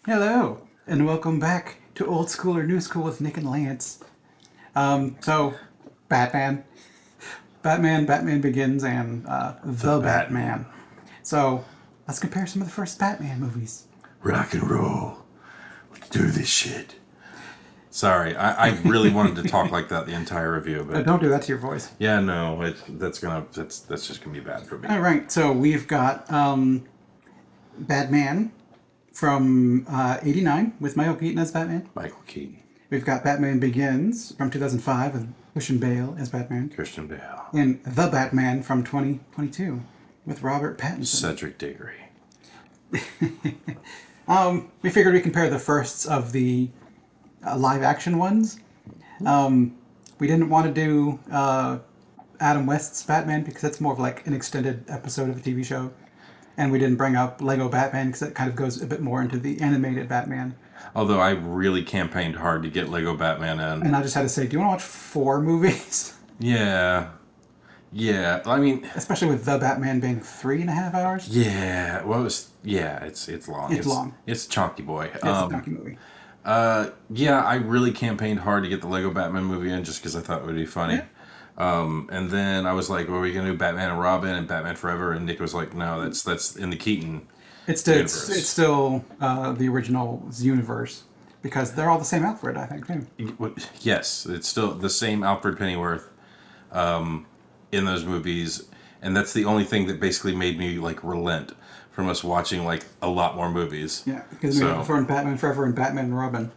Hello, and welcome back to Old School or New School with Nick and Lance. So, Batman, Batman Begins, and The The Batman. Batman. So, let's compare some of the first Batman movies. Rock and roll. Let's do this shit. Sorry, I really wanted to talk like that the entire review, but Don't do that to your voice. yeah, no, that's just gonna be bad for me. All right, so we've got Batman from '89 with Michael Keaton as Batman. Michael Keaton, We've got Batman Begins from 2005 with Christian Bale as Batman. Christian Bale, And The Batman from 2022 with Robert Pattinson. Cedric Diggory. We figured we compare the firsts of the live action ones. We didn't want to do Adam West's Batman because that's more of like an extended episode of a TV show. And we didn't bring up Lego Batman because it kind of goes a bit more into the animated Batman. Although I really campaigned hard to get Lego Batman in. And I just had to say, do you want to watch 4 movies? Yeah, yeah. I mean, Especially with The Batman being 3.5 hours. yeah. Well, it's long. It's long. It's chunky boy. It's a donkey movie. Yeah, I really campaigned hard to get the Lego Batman movie in just because I thought it would be funny. Yeah. And then I was like, well, are we going to do Batman and Robin and Batman Forever? And Nick was like, no, that's in the Keaton universe. It's still the original universe because they're all the same Alfred, I think, too. Yes, it's still the same Alfred Pennyworth in those movies. And that's the only thing that basically made me like relent from us watching like a lot more movies. Yeah, because we have before Batman Forever and Batman and Robin.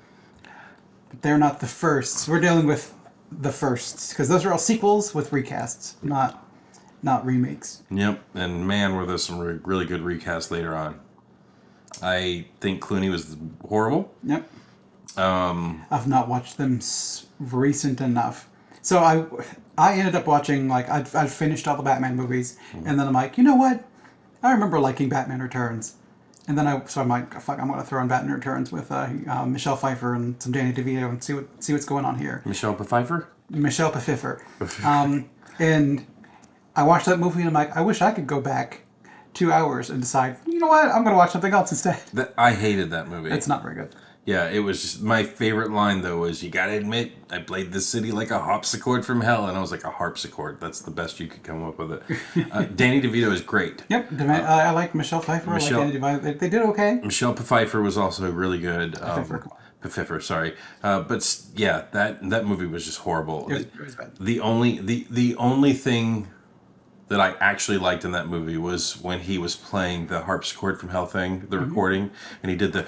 But they're not the firsts. We're dealing with the firsts because those are all sequels with recasts, not remakes. Yep, and man, were there some really good recasts later on. I think Clooney was horrible. Yep. I've not watched them recent enough. So I ended up watching like I'd finished all the Batman movies, and then I'm like, you know what? I remember liking Batman Returns, and then I'm like, fuck, I'm gonna throw in Batman Returns with Michelle Pfeiffer and some Danny DeVito and see what's going on here. Michelle Pfeiffer? Michelle Pfeiffer, and I watched that movie and I'm like, I wish I could go back 2 hours and decide, you know what, I'm gonna watch something else instead. I hated that movie. It's not very good. Yeah, it was just, my favorite line though was, you gotta admit, I played this city like a harpsichord from hell. And I was like, a harpsichord? That's the best you could come up with it. Danny DeVito is great. Yep, I like Michelle Pfeiffer. I like Danny DeVito. They did okay. Michelle Pfeiffer was also really good. Pfeiffer, sorry. Yeah, that movie was just horrible. It was bad. The only thing that I actually liked in that movie was when he was playing the harpsichord from hell thing, the recording, and he did the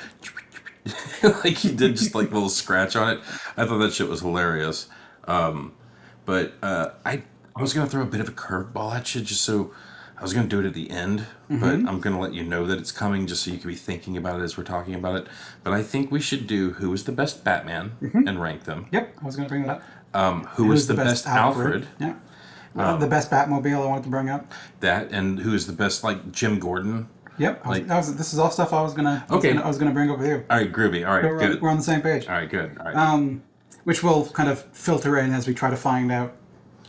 like he did just like a little scratch on it. I thought that shit was hilarious. I was gonna throw a bit of a curveball at you, just so I was gonna do it at the end, but I'm gonna let you know that it's coming, just so you can be thinking about it as we're talking about it. But I think we should do who was the best Batman and rank them. Yep, I was going to bring that up. Who was the best Alfred? Yeah. The best Batmobile I wanted to bring up. That, and who is the best like Jim Gordon? Yep. This is all stuff I was gonna bring up with you. All right, groovy. All right, So good. we're on the same page. All right, good. All right. Which will kind of filter in as we try to find out,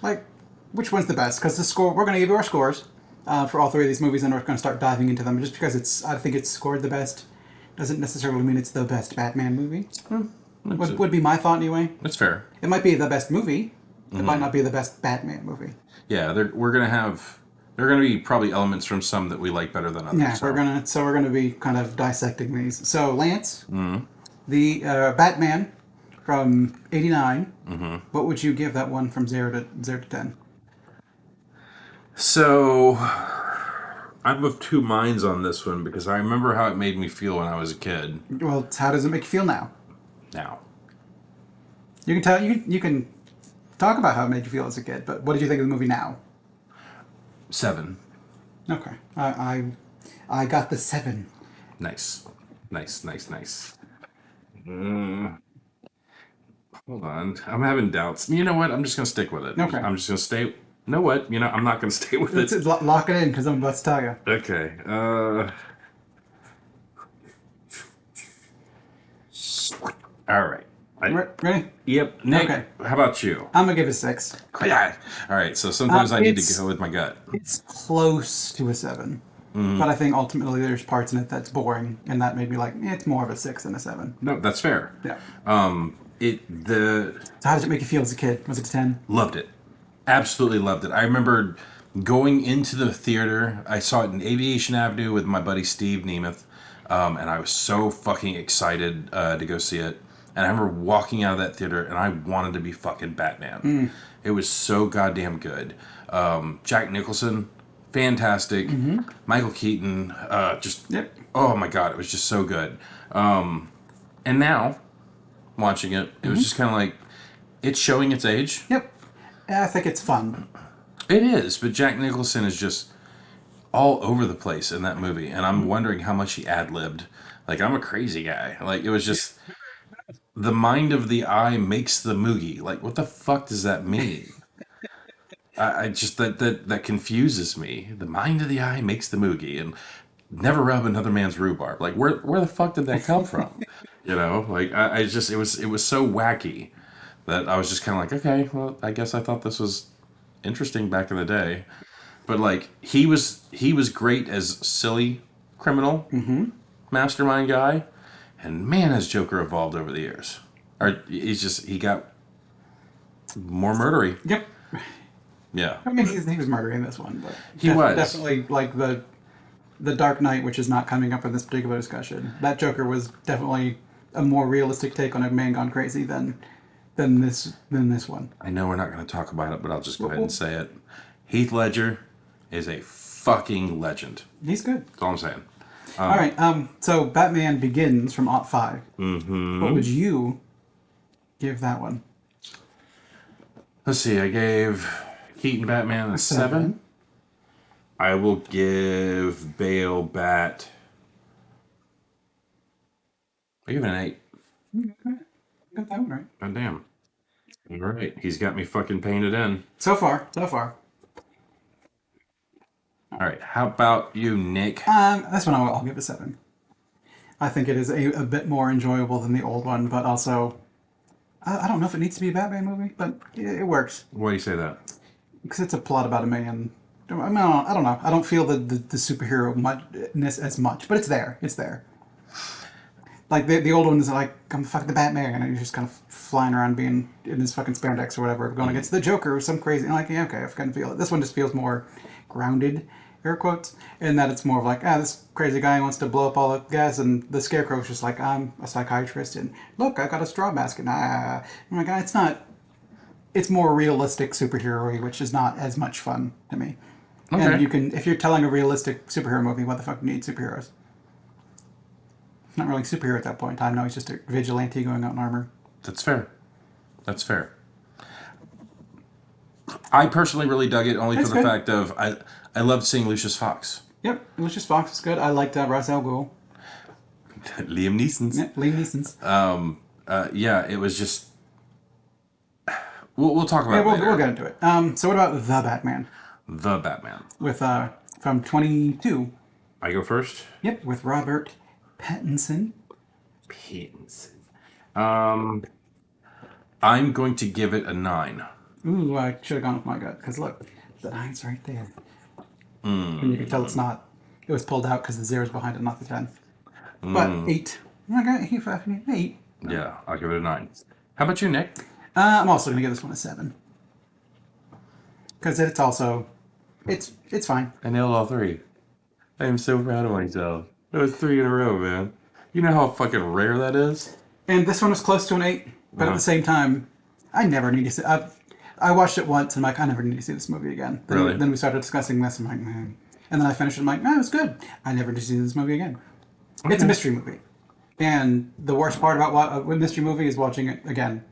like, which one's the best. Because the score, we're going to give you our scores for all 3 of these movies, and we're going to start diving into them. Just because I think it's scored the best, doesn't necessarily mean it's the best Batman movie. Would be my thought anyway. That's fair. It might be the best movie. It might not be the best Batman movie. Yeah, there are gonna be probably elements from some that we like better than others. Yeah, we're gonna be kind of dissecting these. So Lance, the Batman from '89. What would you give that one from 0 to 10? So I'm of two minds on this one because I remember how it made me feel when I was a kid. Well, how does it make you feel now? Now, You can tell you can talk about how it made you feel as a kid, but what did you think of the movie now? 7. Okay, I got the 7. Nice. Hold on, I'm having doubts. You know what? I'm just gonna stick with it. Okay. I'm just gonna stay. You know what? I'm not gonna stay with it. Lock it in because I'm about to tell you. Okay. All right. Ready? Yep. Nick, Okay. how about you? I'm gonna give it a 6. Yeah. All right. So sometimes I need to It's- go with my gut. It's close to a 7. But I think ultimately there's parts in it that's boring, and that made me like, it's more of a 6 than a 7. No, that's fair. Yeah. The So how did it make you feel as a kid? Was it a 10? Loved it. Absolutely loved it. I remember going into the theater. I saw it in Aviation Avenue with my buddy Steve Nemeth, and I was so fucking excited to go see it. And I remember walking out of that theater, and I wanted to be fucking Batman. It was so goddamn good. Jack Nicholson, fantastic. Michael Keaton, just oh my god, it was just so good. And now, watching it, it was just kind of like it's showing its age. Yep. I think it's fun. It is, but Jack Nicholson is just all over the place in that movie, and I'm wondering how much he ad-libbed. Like, I'm a crazy guy. Like, it was just the mind of the eye makes the moogie. Like, what the fuck does that mean? I just that confuses me. The mind of the eye makes the moogie, and never rub another man's rhubarb. Like, where the fuck did that come from? You know, like I just it was so wacky that I was just kind of like, okay, well, I guess I thought this was interesting back in the day. But like he was great as silly criminal mastermind guy, and man, has Joker evolved over the years. Or he got more murdery. Yep. Yeah. I mean, he was murdering this one, but he was definitely like the Dark Knight, which is not coming up in this particular discussion. That Joker was definitely a more realistic take on a man gone crazy than this one. I know we're not going to talk about it, but I'll just go ahead and say it. Heath Ledger is a fucking legend. He's good. That's all I'm saying. All right. So Batman Begins from '05. What would you give that one? Let's see. I gave Keaton Batman a 7. I will give Bale Bat. I give it an 8. Got that one right. God damn. All right. He's got me fucking painted in. So far. All right. How about you, Nick? This one I'll give a 7. I think it is a bit more enjoyable than the old one, but also, I don't know if it needs to be a Batman movie, but it works. Why do you say that? Because it's a plot about a man. I mean, I don't know. I don't feel the superhero-ness as much, but it's there. It's there. Like, the old one is like, I'm fucking the Batman, and he's just kind of flying around being in his fucking spandex or whatever, going against the Joker or some crazy, and like, yeah, okay, I kind of feel it. This one just feels more grounded, air quotes, in that it's more of like, this crazy guy wants to blow up all the gas, and the Scarecrow's just like, I'm a psychiatrist, and look, I got a straw basket. I'm like, it's not, it's more realistic superhero-y, which is not as much fun to me. Okay. And you can, if you're telling a realistic superhero movie, what the fuck do you need superheroes? Not really a superhero at that point in time. No, he's just a vigilante going out in armor. That's fair. I personally really dug it only for the fact of I loved seeing Lucius Fox. Yep, Lucius Fox is good. I liked Ra's al Ghul. Liam Neeson's. Yeah, Liam Neeson's. Yeah, it was just. We'll talk about it later. We'll get into it. So what about The Batman? The Batman. With from 22. I go first? Yep, with Robert Pattinson. I'm going to give it a 9. Ooh, I should have gone with my gut, because look, the 9's right there. And you can tell it's not. It was pulled out because the 0's behind it, not the 10. But 8. Okay, 8. Yeah, I'll give it a 9. How about you, Nick? I'm also going to give this one a 7. Because it's also, it's fine. I nailed all 3. I am so proud of myself. That was 3 in a row, man. You know how fucking rare that is? And this one was close to an 8, but at the same time, I never need to see. I watched it once, and I'm like, I never need to see this movie again. Then we started discussing this, and I'm like, man. And then I finished it, and I'm like, no, it was good. I never need to see this movie again. Okay. It's a mystery movie. And the worst part about a mystery movie is watching it again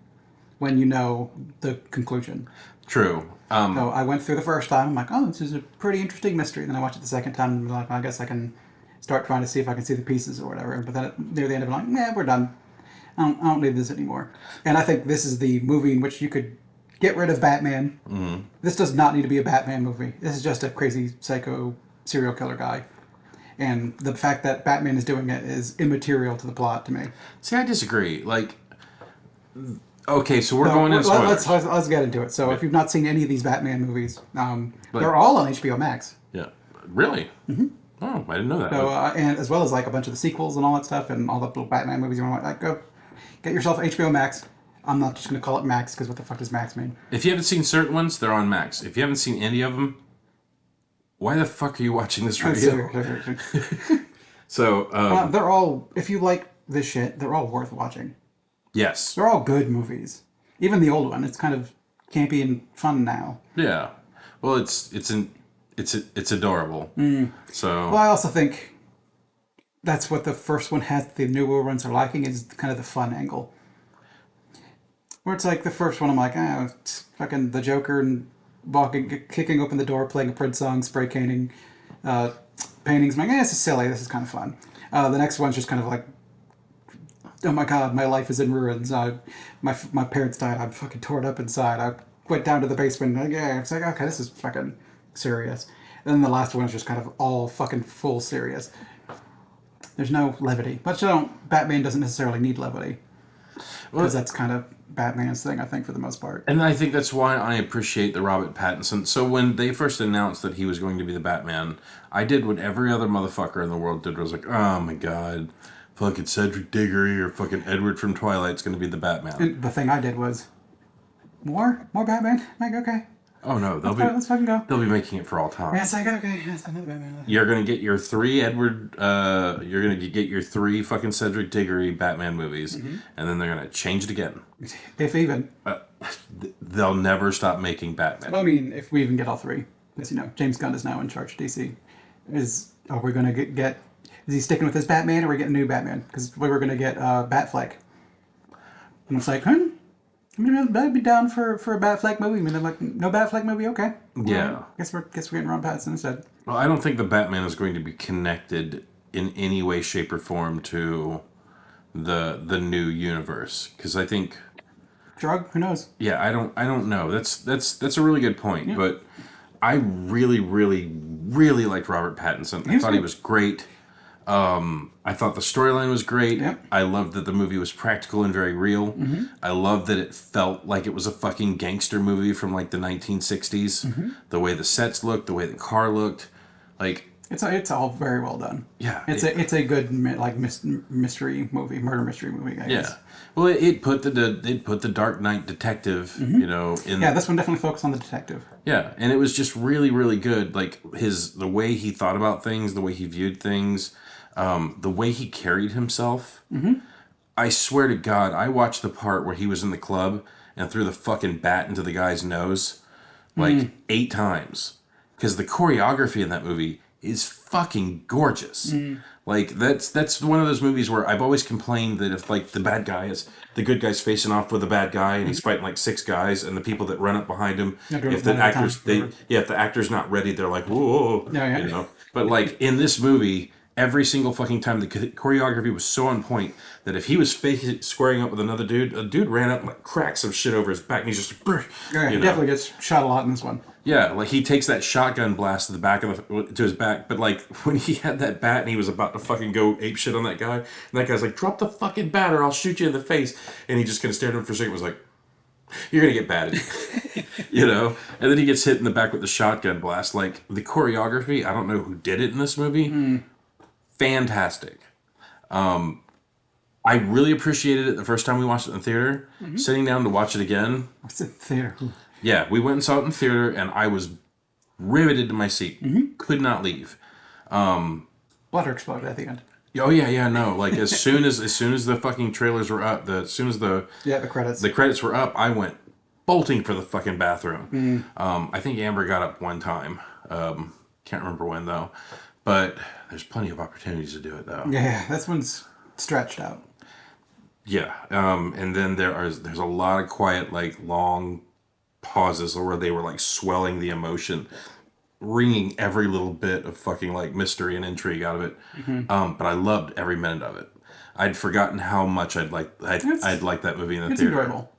when you know the conclusion. True. So I went through the first time, I'm like, oh, this is a pretty interesting mystery. And then I watched it the second time, and I'm like, I guess I can start trying to see if I can see the pieces or whatever. But then near the end of it, I'm like, we're done. I don't need this anymore. And I think this is the movie in which you could get rid of Batman. Mm-hmm. This does not need to be a Batman movie. This is just a crazy psycho serial killer guy. And the fact that Batman is doing it is immaterial to the plot to me. See, I disagree. Like, okay, so we're going into spoilers. Let's get into it. So if you've not seen any of these Batman movies, they're all on HBO Max. Yeah. Really? Mm-hmm. Oh, I didn't know that. So, and as well as like a bunch of the sequels and all that stuff, and all the little Batman movies you want to like, go get yourself HBO Max. I'm not just going to call it Max because what the fuck does Max mean? If you haven't seen certain ones, they're on Max. If you haven't seen any of them, why the fuck are you watching this review? So, they're all, if you like this shit, they're all worth watching. yes. They're all good movies. Even the old one, it's kind of campy and fun now. Yeah. Well, it's adorable. So. Well, I also think that's what the first one has. The newer ones are lacking is kind of the fun angle. Where it's like the first one, I'm like, it's fucking the Joker and walking, kicking open the door, playing a Prince song, spray painting, paintings. I'm like, this is silly. This is kind of fun. The next one's just kind of like, oh my god, my life is in ruins. My parents died. I'm fucking torn up inside. I went down to the basement. It's like, okay, this is fucking serious. And then the last one is just kind of all fucking full serious. There's no levity. But Batman doesn't necessarily need levity. Because that's kind of Batman's thing, I think, for the most part. And I think that's why I appreciate the Robert Pattinson. So when they first announced that he was going to be the Batman, I did what every other motherfucker in the world did. I was like, oh my god, fucking Cedric Diggory or fucking Edward from Twilight's going to be the Batman. And the thing I did was, more Batman? I'm like, okay. Oh no, let's fucking go. They'll be making it for all time. Yeah, it's like, okay, that's another Batman. You're gonna get your 3 Edward. You're gonna get your 3 fucking Cedric Diggory Batman movies, and then they're gonna change it again. If even. They'll never stop making Batman. I mean, if we even get all 3, because James Gunn is now in charge of DC. Are we gonna get? Is he sticking with his Batman, or are we getting a new Batman? Because we were gonna get Batfleck, and it's like, I mean, I'd be down for a Batfleck movie. I mean, I'm like, no Batfleck movie, okay. Yeah. Well, guess we're getting Ron Pattinson instead. Well, I don't think the Batman is going to be connected in any way, shape, or form to the new universe, because I think. Drug? Who knows? Yeah, I don't know. That's a really good point. Yeah. But I really, really, really liked Robert Pattinson. I thought he was great. I thought the storyline was great. Yep. I loved that the movie was practical and very real. Mm-hmm. I loved that it felt like it was a fucking gangster movie from like the 1960s. Mm-hmm. The way the sets looked, the way the car looked, like it's all very well done. Yeah, it's a good like mystery movie, murder mystery movie. I guess. Yeah. Well, it put the Dark Knight detective, in. Yeah, this one definitely focused on the detective. Yeah, and it was just really, really good. Like the way he thought about things, the way he viewed things. The way he carried himself. Mm-hmm. I swear to God, I watched the part where he was in the club and threw the fucking bat into the guy's nose like 8 times. Because the choreography in that movie is fucking gorgeous. Like, that's one of those movies where I've always complained that if, like, the good guy's facing off with a bad guy and he's fighting, like, 6 guys, and the people that run up behind him, if the actor's not ready, they're like, whoa, But, like, in this movie, every single fucking time the choreography was so on point that if he was squaring up with another dude, a dude ran up and like cracked some shit over his back, and he's just. He definitely gets shot a lot in this one. Yeah, like he takes that shotgun blast to the back to his back, but like when he had that bat and he was about to fucking go ape shit on that guy, and that guy's like, "Drop the fucking bat or I'll shoot you in the face," and he just kind of stared at him for a second, was like, "You're gonna get batted," and then he gets hit in the back with the shotgun blast. Like the choreography, I don't know who did it in this movie. Fantastic. I really appreciated it the first time we watched it in the theater. Mm-hmm. Sitting down to watch it again. What's in theater? Yeah, we went and saw it in the theater, and I was riveted to my seat. Mm-hmm. Could not leave. Bladder exploded at the end. Oh yeah, no. Like as soon as the fucking trailers were up, as soon as the credits were up, I went bolting for the fucking bathroom. I think Amber got up one time. Can't remember when though. But there's plenty of opportunities to do it, though. Yeah, this one's stretched out. Yeah, and then there's a lot of quiet, like, long pauses where they were, like, swelling the emotion, wringing every little bit of fucking, like, mystery and intrigue out of it. Mm-hmm. But I loved every minute of it. I'd forgotten how much I'd like that movie in the theater. It's enjoyable.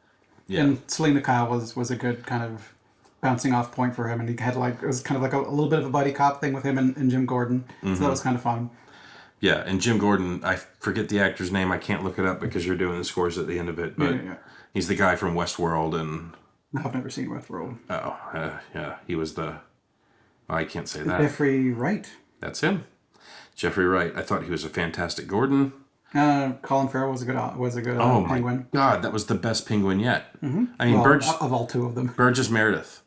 Yeah. And Selena Kyle was a good kind of bouncing off point for him, and he had it was kind of like a little bit of a buddy cop thing with him and Jim Gordon, so that was kind of fun. Yeah, and Jim Gordon, I forget the actor's name, I can't look it up because you're doing the scores at the end of it, but he's the guy from Westworld, and... I've never seen Westworld. Yeah, he was I can't say that. Jeffrey Wright. That's him. Jeffrey Wright. I thought he was a fantastic Gordon. Colin Farrell was a good Oh my Penguin. God, that was the best Penguin yet. Mm-hmm. I mean, Well, of all two of them. Burgess Meredith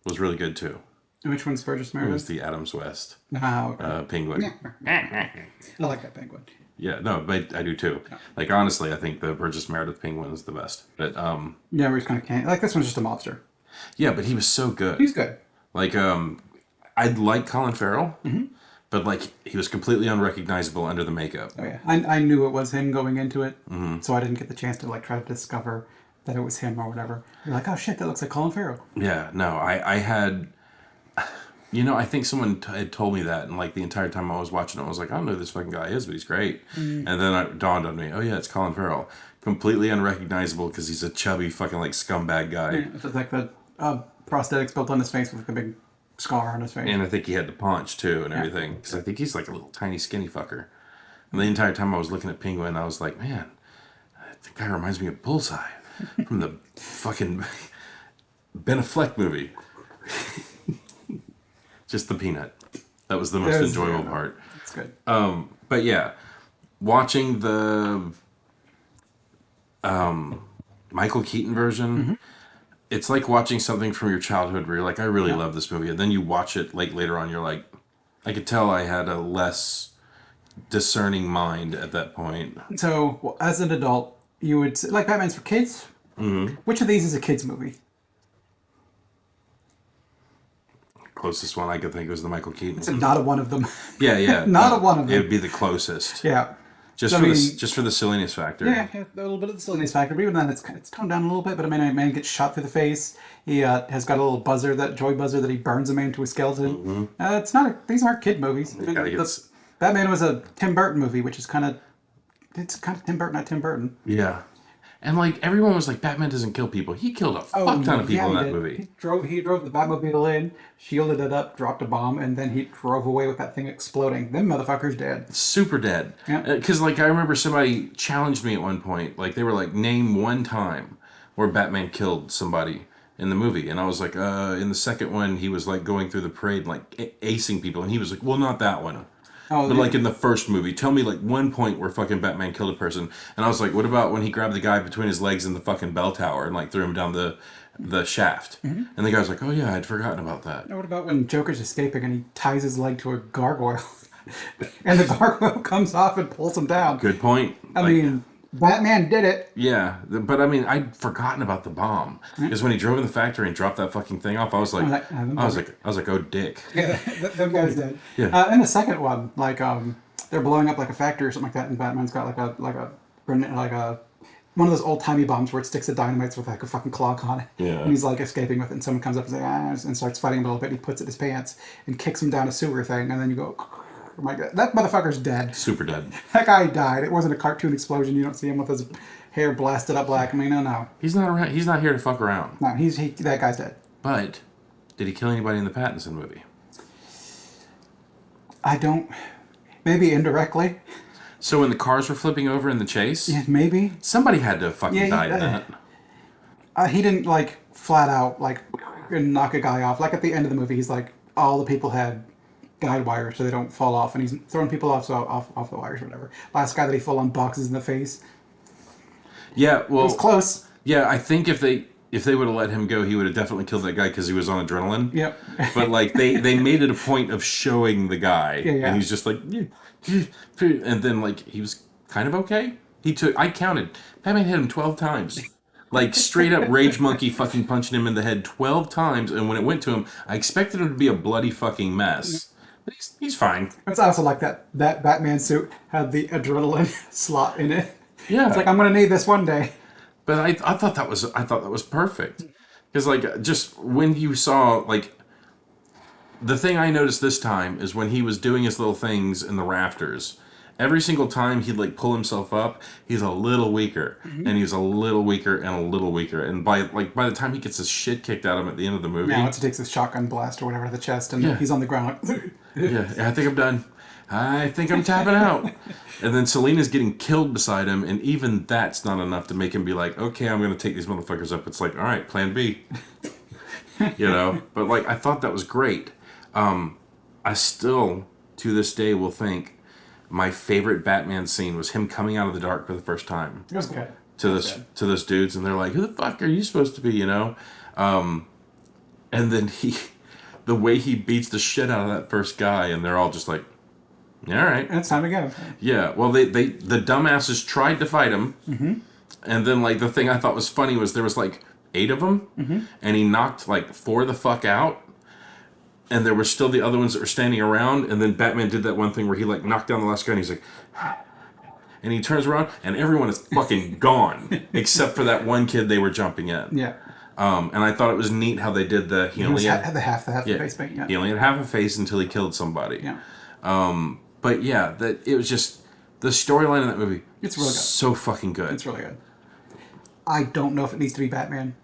was really good too. Which one's Burgess It Meredith? was the Adams West Okay. Penguin. I like that Penguin. Yeah, no, but I do too. Yeah. Like honestly, I think the Burgess Meredith Penguin is the best. But Yeah, where he's kind of can't. Like this one's just a mobster. yeah, but he was so good. He's good. Like I'd like Colin Farrell, but like he was completely unrecognizable under the makeup. Oh yeah, I knew it was him going into it, so I didn't get the chance to like try to discover that it was him or whatever. You're like, oh shit, that looks like Colin Farrell. Yeah, no, I had, you know, I think someone had told me that, and like the entire time I was watching it, I was like, I don't know who this fucking guy is, but he's great. And then it dawned on me, oh yeah, it's Colin Farrell, completely unrecognizable because he's a chubby fucking like scumbag guy. Yeah, it's like the prosthetics built on his face with like a big scar on his face. And I think he had the paunch too and everything, because I think he's like a little tiny skinny fucker. And the entire time I was looking at Penguin, I was like, man, that guy reminds me of Bullseye from the fucking Ben Affleck movie. Just the peanut. That was the most enjoyable part. It's good. But yeah, watching the Michael Keaton version, it's like watching something from your childhood where you're like, I really love this movie. And then you watch it like later on, you're like, I could tell I had a less discerning mind at that point. So, well, as an adult, you would say, like Batman's for kids. Which of these is a kids movie? Closest one I could think was the Michael Keaton. It's not a one of them. Yeah. Not a one of them. It would be the closest. Yeah. Just for the silliness factor. Yeah, a little bit of the silliness factor, but even then it's toned down a little bit. But I mean, a man gets shot through the face. He has got a little buzzer, that joy buzzer that he burns him into a skeleton. It's not. These aren't kid movies. Batman was a Tim Burton movie, which is kind of Tim Burton, not Tim Burton. Yeah. And like everyone was like, Batman doesn't kill people. He killed a fuck ton of people in that movie. He drove the Batmobile in, shielded it up, dropped a bomb, and then he drove away with that thing exploding. Them motherfuckers dead. Super dead. Yeah. Because like I remember somebody challenged me at one point. Like they were like, name one time where Batman killed somebody in the movie, and I was like, in the second one he was like going through the parade and like acing people, and he was like, well, not that one. But like in the first movie, tell me like one point where fucking Batman killed a person. And I was like, what about when he grabbed the guy between his legs in the fucking bell tower and like threw him down the shaft? And the guy was like, oh yeah, I'd forgotten about that. What about when Joker's escaping and he ties his leg to a gargoyle and the gargoyle comes off and pulls him down? Good point. I mean, Batman did it. Yeah, but I mean, I'd forgotten about the bomb because when he drove in the factory and dropped that fucking thing off, I was like, oh dick. Yeah, them guys did. Yeah. And the second one, like they're blowing up like a factory or something like that, and Batman's got like a one of those old timey bombs where it sticks the dynamites with like a fucking clock on it. Yeah. And he's like escaping with it, and someone comes up and says, and starts fighting him a little bit. And he puts it in his pants and kicks him down a sewer thing, and then you go, oh my god, that motherfucker's dead. Super dead. That guy died. It wasn't a cartoon explosion. You don't see him with his hair blasted up black. I mean, no. He's not around. He's not here to fuck around. No, that guy's dead. But did he kill anybody in the Pattinson movie? I don't. Maybe indirectly. So when the cars were flipping over in the chase, Yeah, maybe. somebody had to have fucking died in that. He didn't like flat out like knock a guy off. Like at the end of the movie, he's like, all the people had guide wires so they don't fall off, and he's throwing people off the wires or whatever. Last guy that he full on boxes in the face. Yeah, well, It was close. Yeah, I think if they would have let him go, he would have definitely killed that guy because he was on adrenaline. Yep. But like they made it a point of showing the guy, and he's just like, and then like he was kind of okay. I counted. Batman hit him 12 times. Like straight up rage monkey fucking punching him in the head 12 times, and when it went to him, I expected him to be a bloody fucking mess. But he's fine. It's also like that Batman suit had the adrenaline slot in it. Yeah. It's like, I'm gonna need this one day. But I thought that was perfect. Because like just when you saw like the thing I noticed this time is when he was doing his little things in the rafters. Every single time he'd like pull himself up, he's a little weaker, and he's a little weaker and a little weaker, and by the time he gets his shit kicked out of him at the end of the movie, Once he takes his shotgun blast or whatever to the chest, and he's on the ground like, yeah, I think I'm done. I think I'm tapping out. And then Selina's getting killed beside him, and even that's not enough to make him be like, okay, I'm going to take these motherfuckers up. It's like, all right, plan B. But like, I thought that was great. I still to this day will think my favorite Batman scene was him coming out of the dark for the first time. It was good. To those dudes, and they're like, "Who the fuck are you supposed to be?" You know, and then the way he beats the shit out of that first guy, and they're all just like, "All right, and it's time to go." Yeah, well, the dumbasses tried to fight him, and then like the thing I thought was funny was there was like 8 of them, and he knocked like 4 the fuck out. And there were still the other ones that were standing around, and then Batman did that one thing where he like knocked down the last guy, and he's like, and he turns around, and everyone is fucking gone except for that one kid they were jumping at. Yeah. And I thought it was neat how they did he only had the half face paint. Yeah. He only had half a face until he killed somebody. Yeah. But yeah, it was just the storyline in that movie. It's really good. So fucking good. It's really good. I don't know if it needs to be Batman.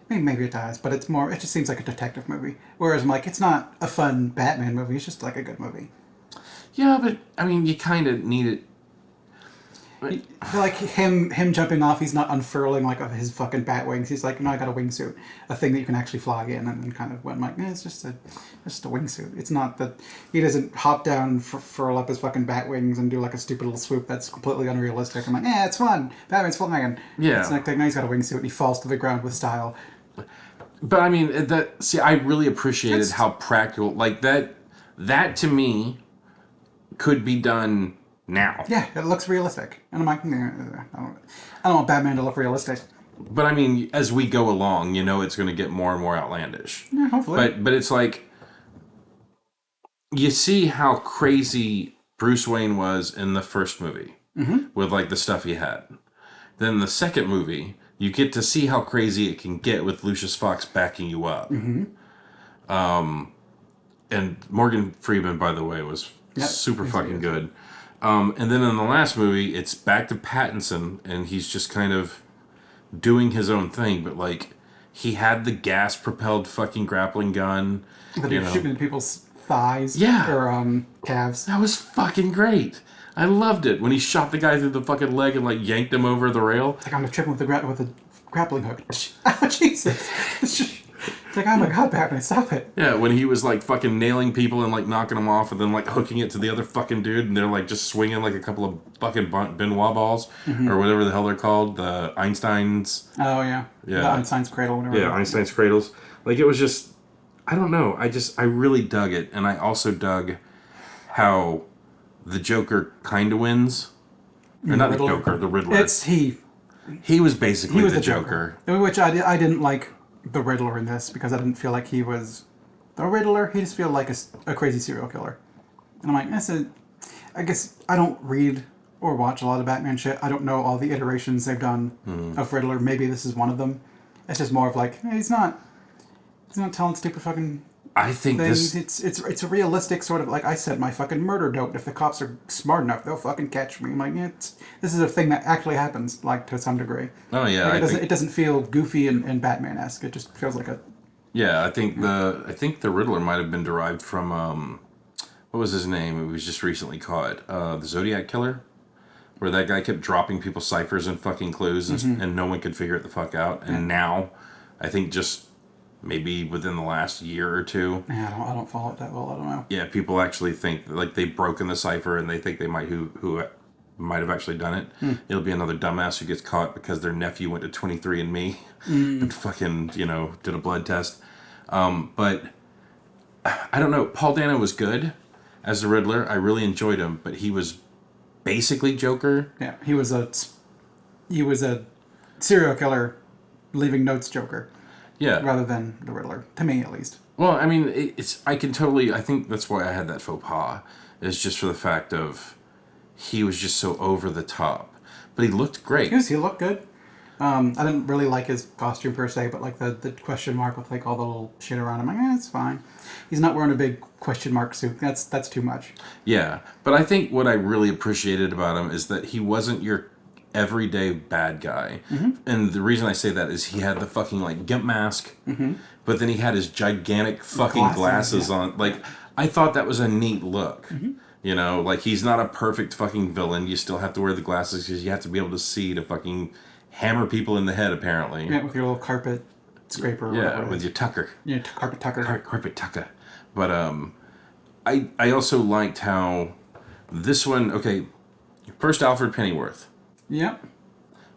I mean, maybe it does, but it's more. It just seems like a detective movie. Whereas I'm like, it's not a fun Batman movie. It's just like a good movie. Yeah, but I mean, you kind of need it. Like him jumping off, he's not unfurling like of his fucking bat wings. He's like, no, I got a wingsuit, a thing that you can actually fly in, and then kind of went like, it's just a wingsuit. It's not that he doesn't hop down, furl up his fucking bat wings, and do like a stupid little swoop that's completely unrealistic. I'm like, it's fun. Batman's flying. Yeah. It's like, no, he's got a wingsuit, and he falls to the ground with style. But I mean, I really appreciated how practical, like that to me could be done now. Yeah, it looks realistic. And I'm like, I don't want Batman to look realistic. But I mean, as we go along, it's going to get more and more outlandish. Yeah, hopefully. But it's like, you see how crazy Bruce Wayne was in the first movie with like the stuff he had. Then the second movie, you get to see how crazy it can get with Lucius Fox backing you up. And Morgan Freeman, by the way, was super fucking good. And then in the last movie, it's back to Pattinson, and he's just kind of doing his own thing. But like, he had the gas-propelled fucking grappling gun. But he was shooting at people's thighs. Yeah. Or calves. That was fucking great. I loved it when he shot the guy through the fucking leg and like yanked him over the rail. It's like I'm tripping with the grappling hook. Oh Jesus! It's like, oh my god, Batman, stop it! Yeah, when he was like fucking nailing people and like knocking them off, and then like hooking it to the other fucking dude, and they're like just swinging like a couple of fucking Benoit balls or whatever the hell they're called, the Einsteins. Oh yeah. The Einstein's cradle, whatever. Yeah, Einstein's cradles. Like it was just, I don't know. I really dug it, and I also dug how the Joker kind of wins. Or not the Joker, the Riddler. He was basically the Joker. Which I didn't like the Riddler in this because I didn't feel like he was the Riddler. He just felt like a crazy serial killer. And I'm like, I guess I don't read or watch a lot of Batman shit. I don't know all the iterations they've done of Riddler. Maybe this is one of them. It's just more of like, he's not telling stupid fucking I think things. It's a realistic sort of, like I said, my fucking murder dope. If the cops are smart enough, they'll fucking catch me. I'm like, this is a thing that actually happens, like, to some degree. Oh yeah, like, it doesn't feel goofy and Batman-esque. It just feels like a. Yeah, I think the Riddler might have been derived from what was his name? It was just recently caught, the Zodiac Killer, where that guy kept dropping people's ciphers and fucking clues, and no one could figure it the fuck out. And now, I think just maybe within the last year or two. Yeah, I don't follow it that well. I don't know. Yeah, people actually think like they've broken the cipher, and they think they might who might have actually done it. It'll be another dumbass who gets caught because their nephew went to 23andMe and fucking did a blood test. But I don't know. Paul Dano was good as the Riddler. I really enjoyed him, but he was basically Joker. Yeah, he was a serial killer, leaving notes Joker. Yeah. Rather than the Riddler, to me at least. Well, I mean, I think that's why I had that faux pas, is just for the fact of he was just so over the top. But he looked great. Yes, he looked good. I didn't really like his costume per se, but like the question mark with like all the little shit around him, like, it's fine. He's not wearing a big question mark suit. That's too much. Yeah, but I think what I really appreciated about him is that he wasn't your everyday bad guy. And the reason I say that is he had the fucking like gimp mask, but then he had his gigantic fucking glasses on. Like, I thought that was a neat look. Like, he's not a perfect fucking villain. You still have to wear the glasses because you have to be able to see to fucking hammer people in the head, apparently. Yeah, with your little carpet scraper. Yeah, with your tucker. Yeah, carpet tucker. Carpet tucker. But I also liked how this one. Okay, first Alfred Pennyworth Yep.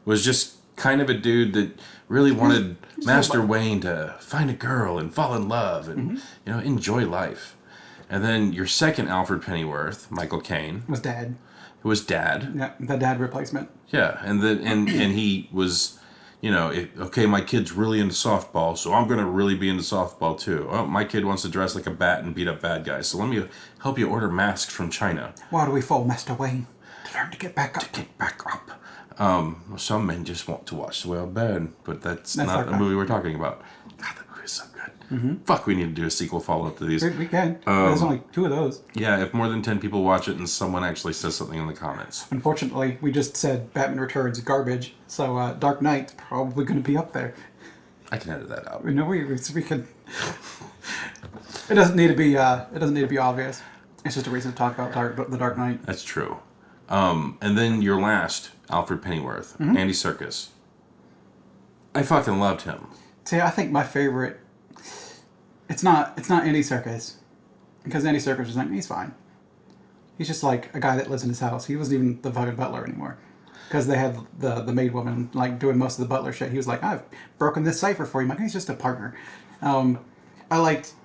was just kind of a dude that really wanted He's Master Wayne to find a girl and fall in love and enjoy life. And then your second Alfred Pennyworth, Michael Caine, was dad. was dad. Yeah, the dad replacement. Yeah, and he was, okay, my kid's really into softball, so I'm gonna really be into softball too. Oh, my kid wants to dress like a bat and beat up bad guys, so let me help you order masks from China. Why do we fall, Master Wayne? To learn to get back up. To get back up. Some men just want to watch the world burn, but that's not like a that. movie we're talking about. God, that movie is so good. Fuck, we need to do a sequel follow-up to these. We can. There's only 2 of those. Yeah, if more than 10 people watch it and someone actually says something in the comments. Unfortunately, we just said Batman Returns garbage, so Dark Knight's probably going to be up there. I can edit that out. No, we can. It doesn't need to be. It doesn't need to be obvious. It's just a reason to talk about the Dark Knight. That's true. And then your last, Alfred Pennyworth, Andy Serkis. I fucking loved him. See, I think my favorite. It's not Andy Serkis, because Andy Serkis was like, he's fine. He's just like a guy that lives in his house. He wasn't even the fucking butler anymore, because they had the maid woman like doing most of the butler shit. He was like, I've broken this cipher for you. I'm like, he's just a partner. I liked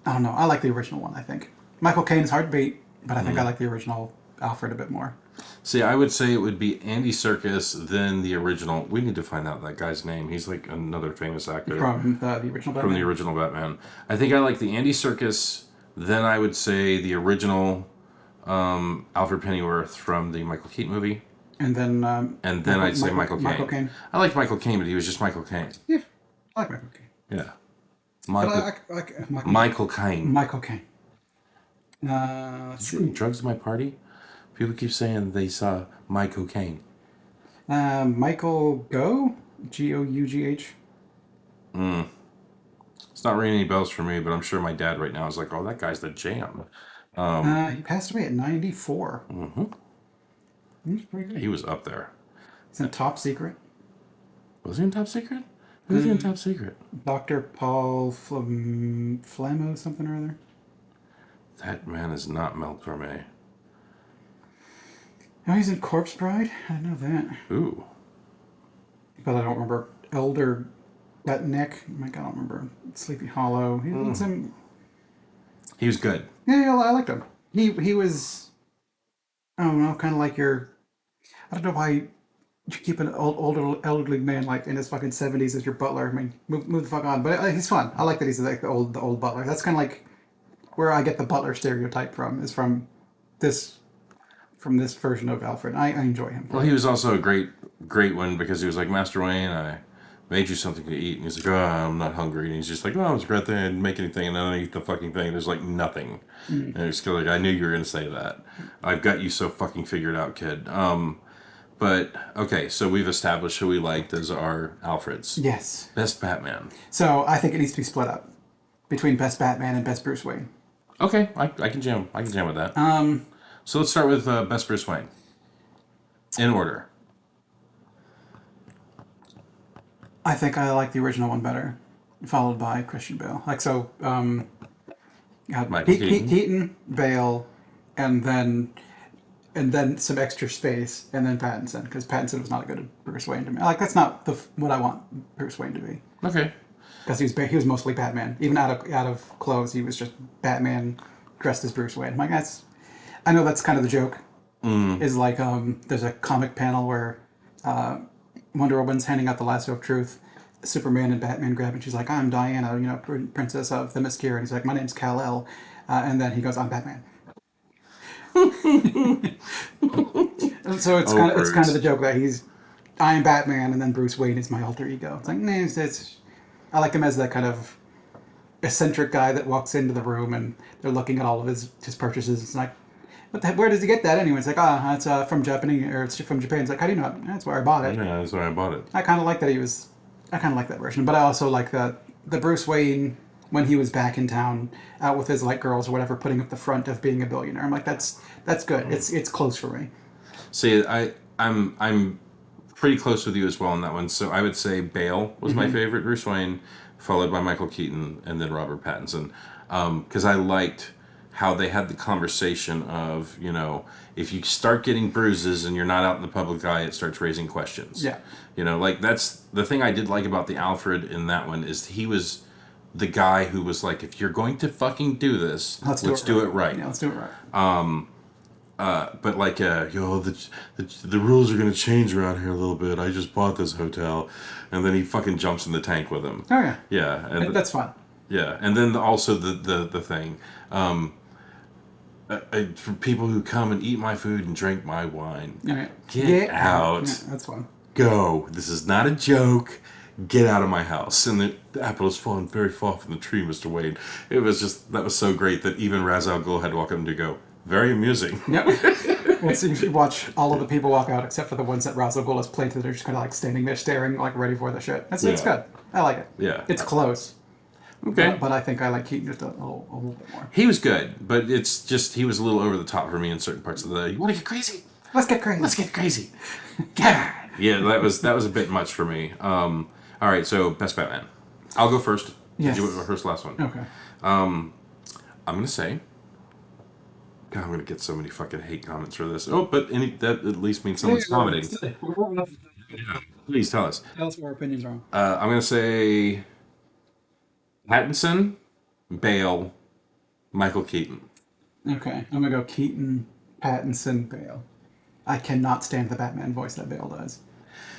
the original one. I think Michael Caine's hard to beat, but I think I like the original Alfred a bit more. See, I would say it would be Andy Serkis, then the original. We need to find out that guy's name. He's like another famous actor. From the original Batman? From the original Batman. I think I like the Andy Serkis, then I would say the original Alfred Pennyworth from the Michael Keaton movie. And then I'd say Michael Caine. Michael Caine. I liked Michael Caine, but he was just Michael Caine. Yeah, I like Michael Caine. Yeah. Michael Caine. Michael Caine. Let's see. Drugs at my party? People keep saying they saw my cocaine. Michael Gough? Gough? It's not ringing any bells for me, but I'm sure my dad right now is like, oh, that guy's the jam. He passed away at 94. He's pretty good. He was up there. He's in Top Secret. Was he in Top Secret? Who's he in Top Secret? Dr. Paul Flamo, something or other. That man is not Mel Torme. Oh, he's in Corpse Bride? I know that. Ooh. But I don't remember. Elder Nick. I don't remember. Sleepy Hollow. He was in... He was good. Yeah, I liked him. He was... I don't know, kind of like your... I don't know why you keep an elderly man like in his fucking 70s as your butler. I mean, move the fuck on. But he's fun. I like that he's like the old butler. That's kind of like where I get the butler stereotype from, is from this version of Alfred. I enjoy him. Well, he was also a great one because he was like, Master Wayne, I made you something to eat. And he's like, oh, I'm not hungry. And he's just like, oh, I was great there. I didn't make anything. And then I eat the fucking thing. There's like nothing. And it's kind of like, I knew you were going to say that. I've got you so fucking figured out, kid. But, okay, so we've established who we liked as our Alfreds. Yes. Best Batman. So I think it needs to be split up between Best Batman and Best Bruce Wayne. Okay, I can jam with that. So let's start with Best Bruce Wayne. In order. I think I like the original one better, followed by Christian Bale. Like, so, Keaton, Bale, and then some extra space, and then Pattinson, because Pattinson was not a good Bruce Wayne to me. Like, that's not what I want Bruce Wayne to be. Okay. Because he was mostly Batman. Even out of clothes, he was just Batman dressed as Bruce Wayne. I'm like, I know that's kind of the joke. Is like, there's a comic panel where Wonder Woman's handing out the lasso of truth. Superman and Batman grab it, and she's like, I'm Diana, princess of the Themyscira. And he's like, my name's Kal-El. And then he goes, I'm Batman. So it's kind of the joke that I'm Batman, and then Bruce Wayne is my alter ego. It's like, I like him as that kind of eccentric guy that walks into the room and they're looking at all of his purchases. It's like, where does he get that anyway? It's like, it's from Japan, or it's from Japan. It's like, how do you know it? That's where I bought it. Yeah, that's where I bought it. I kind of like that I kind of like that version, but I also like the Bruce Wayne when he was back in town, out with his like girls or whatever, putting up the front of being a billionaire. I'm like, that's good. It's close for me. See, I'm pretty close with you as well on that one. So I would say Bale was my favorite Bruce Wayne, followed by Michael Keaton, and then Robert Pattinson, because I liked how they had the conversation of, if you start getting bruises and you're not out in the public eye, it starts raising questions. Yeah. Like that's the thing I did like about the Alfred in that one is he was the guy who was like, if you're going to fucking do this, let's do it right. Yeah, let's do it right. But like, the rules are gonna change around here a little bit. I just bought this hotel, and then he fucking jumps in the tank with him. Oh yeah. Yeah, and That's fun. yeah, and then also the thing, for people who come and eat my food and drink my wine, get out. Yeah, that's fun. Go. This is not a joke. Get out of my house. And the apple has fallen very far from the tree, Mr. Wayne. It was just, that was so great that even Ra's al Ghul had to walk up and go, very amusing. Yep. Well, so you should watch all of the people walk out except for the ones that Ra's al Ghul has played, that are just kind of like standing there staring, like ready for the shit. It's good. I like it. Yeah. It's close. Okay. But I think I like Keaton just a little bit more. He was good, but it's just, he was a little over the top for me in certain parts of the, you want to get crazy? Let's get crazy. Let's get crazy. God. Yeah, that was a bit much for me. All right, so best Batman. I'll go first. Yes. You went first last one. Okay. I'm going to say, God, I'm going to get so many fucking hate comments for this. Oh, but that at least means someone's commenting. Yeah, please tell us. Tell us where our opinion's wrong. I'm going to say Pattinson, Bale, Michael Keaton. Okay, I'm going to go Keaton, Pattinson, Bale. I cannot stand the Batman voice that Bale does.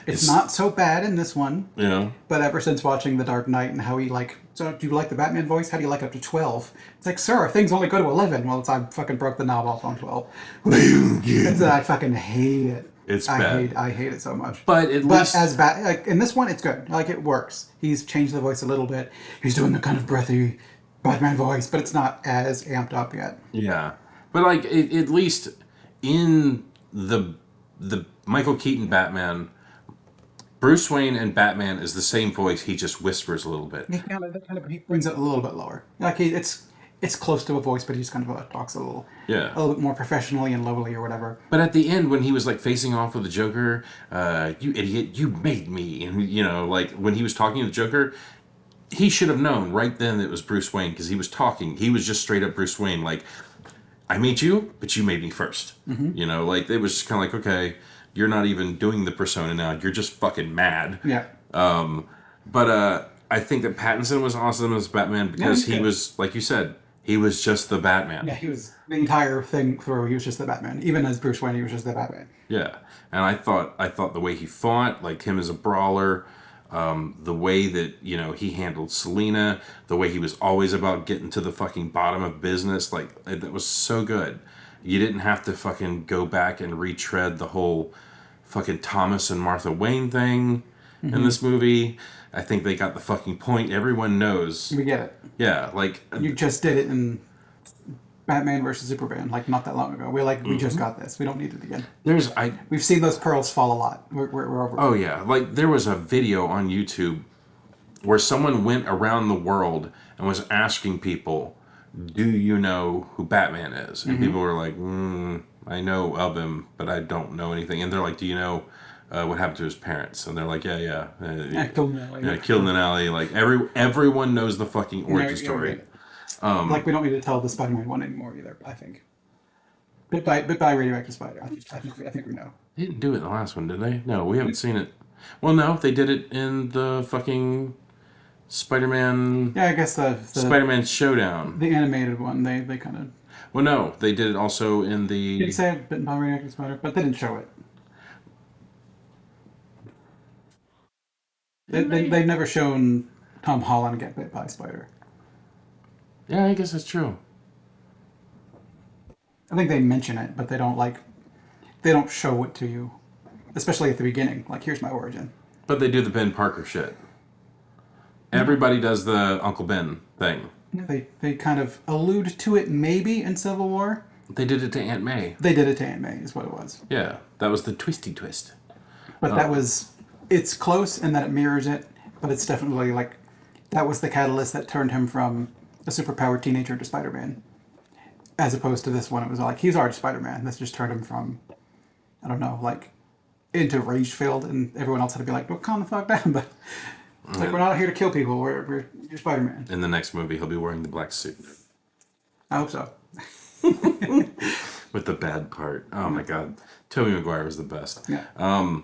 It's not so bad in this one. Yeah. But ever since watching The Dark Knight and how he so do you like the Batman voice? How do you like up to 12? It's like, sir, things only go to 11. Well, I fucking broke the knob off on 12. I fucking hate it. It's bad. I hate it so much. But at least as bad, like in this one, it's good. Like it works. He's changed the voice a little bit. He's doing the kind of breathy Batman voice, but it's not as amped up yet. Yeah, but like at least in the Michael Keaton Batman, Bruce Wayne and Batman is the same voice. He just whispers a little bit. He brings it a little bit lower. Like it's close to a voice, but he just kind of talks a little bit more professionally and lowly or whatever. But at the end, when he was like facing off with the Joker, you idiot, you made me, and like when he was talking to the Joker, he should have known right then that it was Bruce Wayne because he was talking. He was just straight up Bruce Wayne, like, I made you, but you made me first. Mm-hmm. Like it was just kind of like, okay, you're not even doing the persona now. You're just fucking mad. Yeah. But I think that Pattinson was awesome as Batman because he was, like you said, he was just the Batman. Yeah, he was the entire thing through. He was just the Batman. Even as Bruce Wayne, he was just the Batman. Yeah, and I thought the way he fought, like him as a brawler, the way that he handled Selina, the way he was always about getting to the fucking bottom of business, like that was so good. You didn't have to fucking go back and retread the whole fucking Thomas and Martha Wayne thing in this movie. I think they got the fucking point. Everyone knows. We get it. Yeah, like you just did it in Batman versus Superman, like not that long ago. We just got this. We don't need it again. We've seen those pearls fall a lot. We're over. Oh yeah, like there was a video on YouTube where someone went around the world and was asking people, "Do you know who Batman is?" And people were like, "I know of him, but I don't know anything." And they're like, "Do you know what happened to his parents?" And they're like, "Yeah, killed in an alley. Yeah, killed in an alley." Like everyone knows the fucking origin story. Like we don't need to tell the Spider-Man one anymore either. I think. Bit by radioactive spider. I think we know. They didn't do it in the last one, did they? No, we haven't seen it. Well, no, they did it in the fucking Spider-Man. Yeah, I guess the Spider-Man Showdown. The animated one. They kind of. Well, no, they did it also in the. Did say bitten by radioactive spider, but they didn't show it. They've never shown Tom Holland get bit by a spider. Yeah, I guess that's true. I think they mention it, but they don't show it to you, especially at the beginning. Like, here's my origin. But they do the Ben Parker shit. Everybody does the Uncle Ben thing. They kind of allude to it maybe in Civil War. They did it to Aunt May. They did it to Aunt May, is what it was. Yeah, that was the twisty twist. But it's close in that it mirrors it, but it's definitely like, that was the catalyst that turned him from a superpowered teenager to Spider-Man. As opposed to this one, it was like, he's already Spider-Man. This just turned him from, I don't know, like, into rage-filled, and everyone else had to be like, well, calm the fuck down, but it's like, we're not here to kill people, you're Spider-Man. In the next movie, he'll be wearing the black suit. I hope so. With the bad part. Oh my god. Tobey Maguire was the best. Yeah. All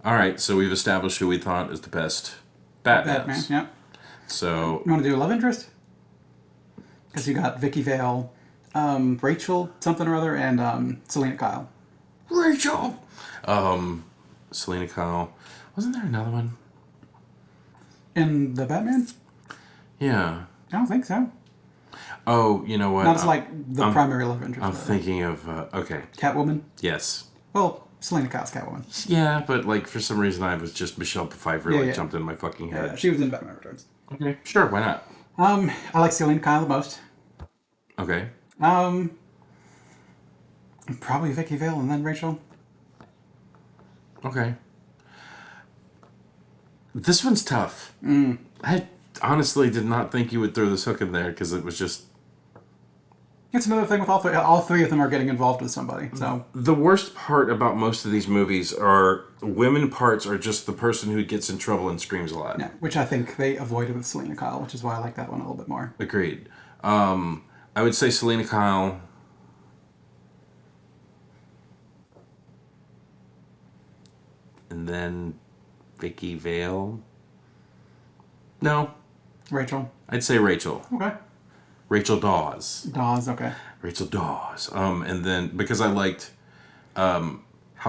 right, so we've established who we thought is the best Batman, Batmans. yeah. So, You want to do a love interest? Because you got Vicky Vale, Rachel something or other, and Selena Kyle. Rachel! Selena Kyle. Wasn't there another one? In the Batman? Yeah. I don't think so. Oh, you know what? Not as like the primary love interest. I'm thinking of, okay. Catwoman? Yes. Well, Selena Kyle's Catwoman. Yeah, but like for some reason I was just Michelle Pfeiffer jumped in my fucking head. Yeah, she was in Batman Returns. Okay, sure, why not? I like Selena Kyle the most. Okay. Probably Vicky Vale and then Rachel. Okay. This one's tough. I honestly did not think you would throw this hook in there because it was just... It's another thing with all three. All three of them are getting involved with somebody. So the worst part about most of these movies are women parts are just the person who gets in trouble and screams a lot. yeah, which I think they avoided with Selena Kyle, which is why I like that one a little bit more. Agreed. I would say Selena Kyle. And then Vicky Vale. No. Rachel. I'd say Rachel. Okay. Rachel Dawes. Dawes. Okay. Rachel Dawes. And then because I liked how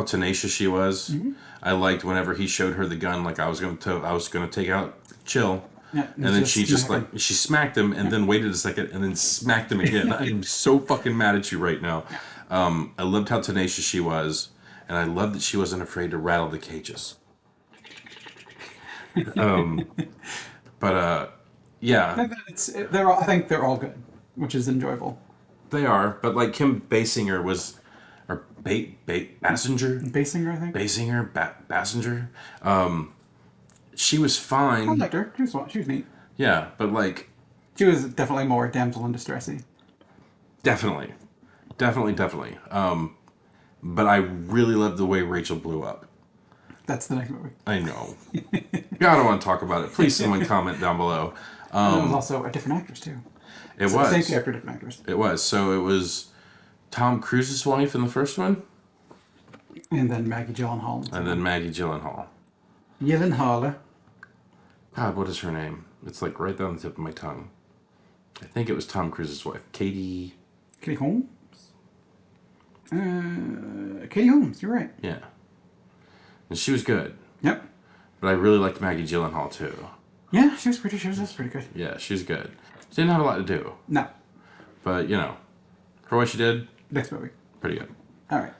tenacious she was, I liked whenever he showed her the gun, like I was gonna take out Chill. Yeah, and then she just she smacked him and then waited a second and then smacked him again. I'm so fucking mad at you right now. I loved how tenacious she was, and I loved that she wasn't afraid to rattle the cages. Yeah. I think they're all good, which is enjoyable. They are, but like Kim Basinger was, or Basinger? Basinger, I think. Basinger. She was fine. I liked her. She was neat. Yeah, but like... She was definitely more damsel in distressy. Definitely. But I really loved the way Rachel blew up. That's the next movie. I know. I don't want to talk about it. Please someone comment down below. It was also a different actress, too. It was. Same character, different actress. It was. So it was Tom Cruise's wife in the first one. And then Maggie Gyllenhaal. And then Maggie Gyllenhaal. Gyllenhaal. God, what is her name? It's like right down the tip of my tongue. I think it was Tom Cruise's wife. Katie Holmes? Katie Holmes, you're right. Yeah. And she was good. Yep. But I really liked Maggie Gyllenhaal, too. Yeah, she was pretty good. Yeah, she's good. She didn't have a lot to do. No. But, you know, for what she did, next movie. Pretty good. All right.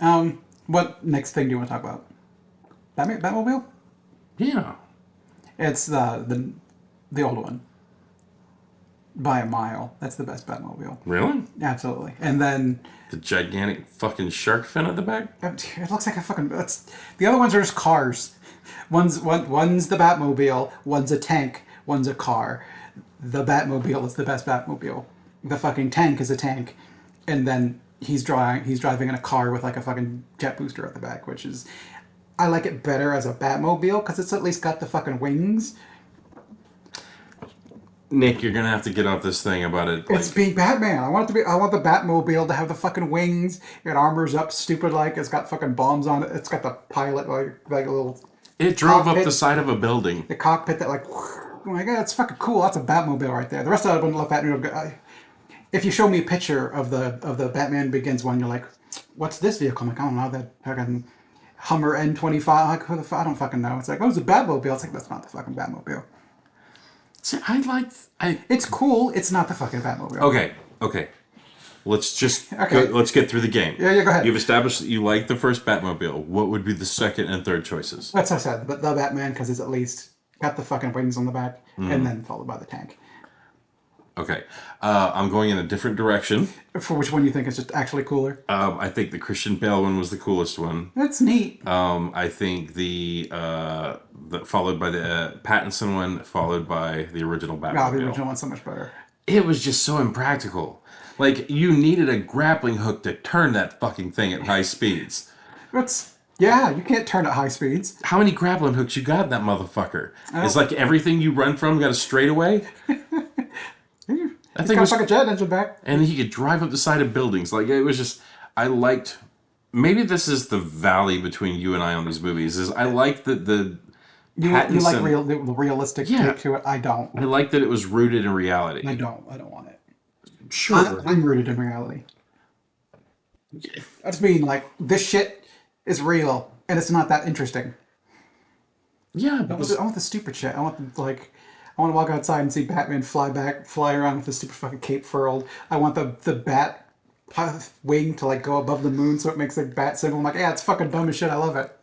What next thing do you want to talk about? Batmobile? Yeah. It's the old one. By a mile. That's the best Batmobile. Really? Absolutely. And then... The gigantic fucking shark fin at the back? It looks like a fucking... The other ones are just cars. One's the Batmobile, one's a tank, one's a car. The Batmobile is the best Batmobile. The fucking tank is a tank. And then he's driving in a car with like a fucking jet booster at the back, which is... I like it better as a Batmobile because it's at least got the fucking wings. Nick, you're gonna have to get off this thing about it. It's being Batman. I want the Batmobile to have the fucking wings. It armors up stupid like it's got fucking bombs on it. It's got the pilot like a little. It drove up the side of a building. The cockpit that like, oh my god, it's fucking cool. That's a Batmobile right there. The rest of it wouldn't look that good. If you show me a picture of the Batman Begins one, you're like, what's this vehicle? I'm like, I don't know, that fucking Hummer N25. Like, who the fuck? I don't fucking know. It's like, oh, it's a Batmobile. It's like, that's not the fucking Batmobile. See, It's cool. It's not the fucking Batmobile. Okay. Let's just let's get through the game. Yeah, go ahead. You've established that you like the first Batmobile. What would be the second and third choices? That's what I said. But the Batman, because it's at least got the fucking wings on the back, and then followed by the tank. Okay. I'm going in a different direction. For which one you think is just actually cooler? I think the Christian Bale one was the coolest one. That's neat. I think the followed by the Pattinson one, followed by the original Batmobile. Oh, the original one's so much better. It was just so impractical. Like, you needed a grappling hook to turn that fucking thing at high speeds. You can't turn at high speeds. How many grappling hooks you got in that motherfucker? It's like everything you run from got a straightaway? I He's think it got a was, fucking jet engine back. and he could drive up the side of buildings. Like it was just, I liked. Maybe this is the valley between you and I on these movies. Is I like that the You like Pattinson. the realistic Yeah, take to it. I don't. I like that it was rooted in I reality. don't. I don't want it. Sure. I'm rooted in reality. I just mean like this shit is real and it's not that interesting. Yeah, because I want the stupid shit. I want like I want to walk outside and see Batman fly around with the stupid fucking cape furled. I want the bat wing to like go above the moon so it makes the bat symbol. I'm like, yeah, it's fucking dumb as shit. I love it.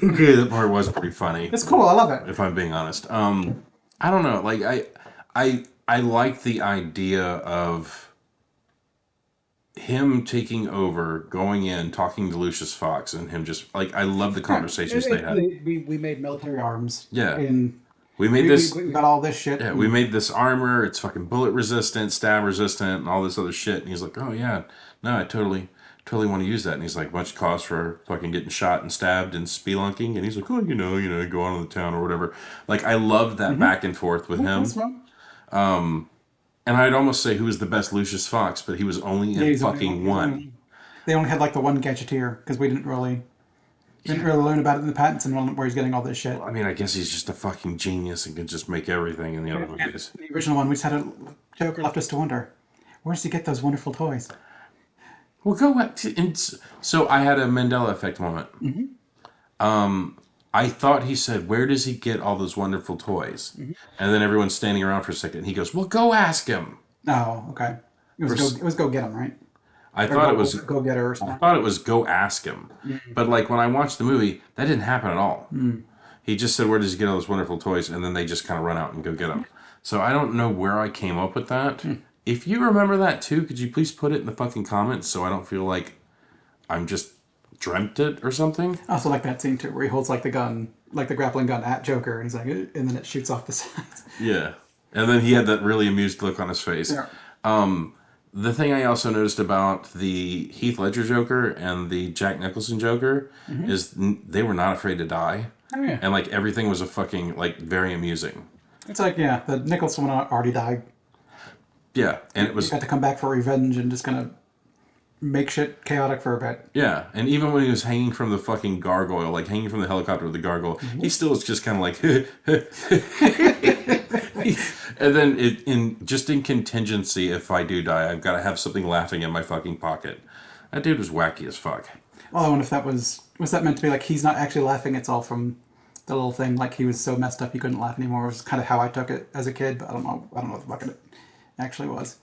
okay, that part was pretty funny. It's cool. I love it. If I'm being honest, I don't know. Like I like the idea of him taking over, going in, talking to Lucius Fox, and him just like I love the conversations they had. We made military arms. Yeah. And We made this. we got all this shit. Yeah, we made this armor. It's fucking bullet resistant, stab resistant, and all this other shit. And he's like, "Oh yeah, no, I totally want to use that." And he's like, "Much cost for fucking getting shot and stabbed and spelunking?" And he's like, "Oh, go on to the town or whatever." Like, I loved that back and forth with him. That's fun. And I'd almost say who was the best Lucius Fox, but he was only in He's fucking one. They only had like the one gadgeteer because we didn't really learn about it in the Pattinson one where he's getting all this shit. I mean, I guess he's just a fucking genius and can just make everything in the other movies. The original one, we just had a Joker left us to wonder, where does he get those wonderful toys? Well, go back to, and so I had a Mandela effect moment. I thought he said, "Where does he get all those wonderful toys?" And then everyone's standing around for a second. And he goes, "Well, go ask him." Oh, okay. It was go get him, right? I Or thought go, it was. go get her or I something. thought it was go ask him. But like when I watched the movie, that didn't happen at all. He just said, "Where does he get all those wonderful toys?" And then they just kind of run out and go get them. So I don't know where I came up with that. If you remember that too, could you please put it in the fucking comments so I don't feel like I'm just dreamt it or something? I also like that scene too, where he holds like the gun, like the grappling gun at Joker, and he's like, "Eh," and then it shoots off the sides. Yeah. And then he had that really amused look on his face. Yeah. The thing I also noticed about the Heath Ledger Joker and the Jack Nicholson Joker is they were not afraid to die. Oh yeah. And like everything was a fucking like very amusing. It's like the Nicholson one already died. Yeah. And it He was got to come back for revenge and just kind of make shit chaotic for a bit. yeah. And even when he was hanging from the fucking gargoyle, like hanging from the helicopter with the gargoyle, he still was just kind of like and then in contingency, if I do die, I've got to have something laughing in my fucking pocket. That dude was wacky as fuck. Well, I wonder if that was that meant to be like he's not actually laughing, it's all from the little thing, like he was so messed up he couldn't laugh anymore. It was kind of how I took it as a kid, but I don't know what the fuck it actually was.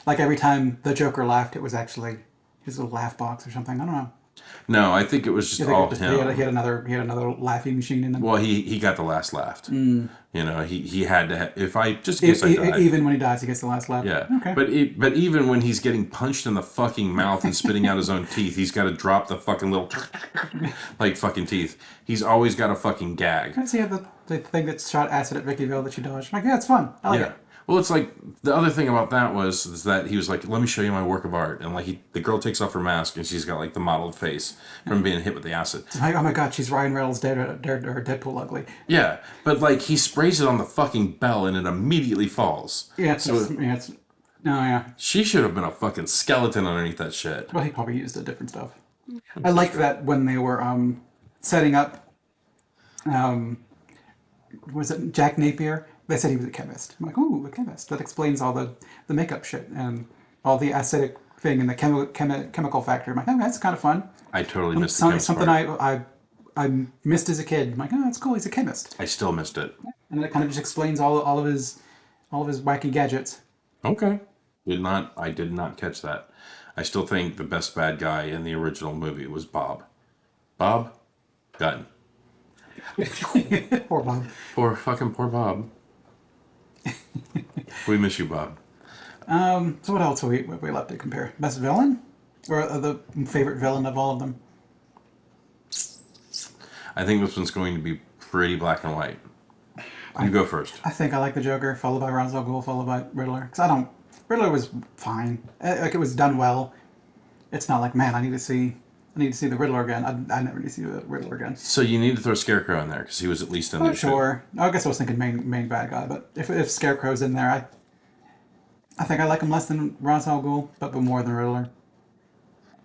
Like every time the Joker laughed, it was actually his little laugh box or something. I don't know. No, I think it was just all him. He had another laughing machine in him. Well, he got the last laugh. You know, he had to. If I just in case I died. Even when he dies, he gets the last laugh. Yeah. Okay. But even when he's getting punched in the fucking mouth and spitting out his own teeth, he's got to drop the fucking little like fucking teeth. He's always got a fucking gag. Does he have the thing that shot acid at Vickyville that she dodged? I'm like, yeah, it's fun. I like it. Well, it's like the other thing about that is that he was like, "Let me show you my work of art," and like the girl takes off her mask and she's got like the modeled face from being hit with the acid. Like, oh my god, she's Ryan Reynolds or Deadpool ugly. Yeah, but like he sprays it on the fucking bell and it immediately falls. Yeah, yeah. She should have been a fucking skeleton underneath that shit. Well, he probably used the different stuff. I liked that when they were setting up, was it Jack Napier? They said he was a chemist. I'm like, ooh, a chemist. That explains all the makeup shit and all the acidic thing in the chemical factory. I'm like, oh, that's kind of fun. I totally missed the chemist something part. I missed as a kid. I'm like, oh, that's cool. He's a chemist. I still missed it. And it kind of just explains all of his wacky gadgets. Okay. I did not catch that. I still think the best bad guy in the original movie was Bob. Bob Gunn. Poor Bob. Poor Bob. We miss you, Bob. So what else are we left to compare? Best villain? Or the favorite villain of all of them? I think this one's going to be pretty black and white. You go first. I think I like the Joker, followed by Ra's al Ghul, followed by Riddler. Because Riddler was fine. Like, it was done well. It's not like, man, I need to see the Riddler again. I never need to see the Riddler again. So you need to throw Scarecrow in there because he was at least in there. Sure. I guess I was thinking main bad guy, but if Scarecrow's in there, I think I like him less than Ra's al Ghul, but more than Riddler.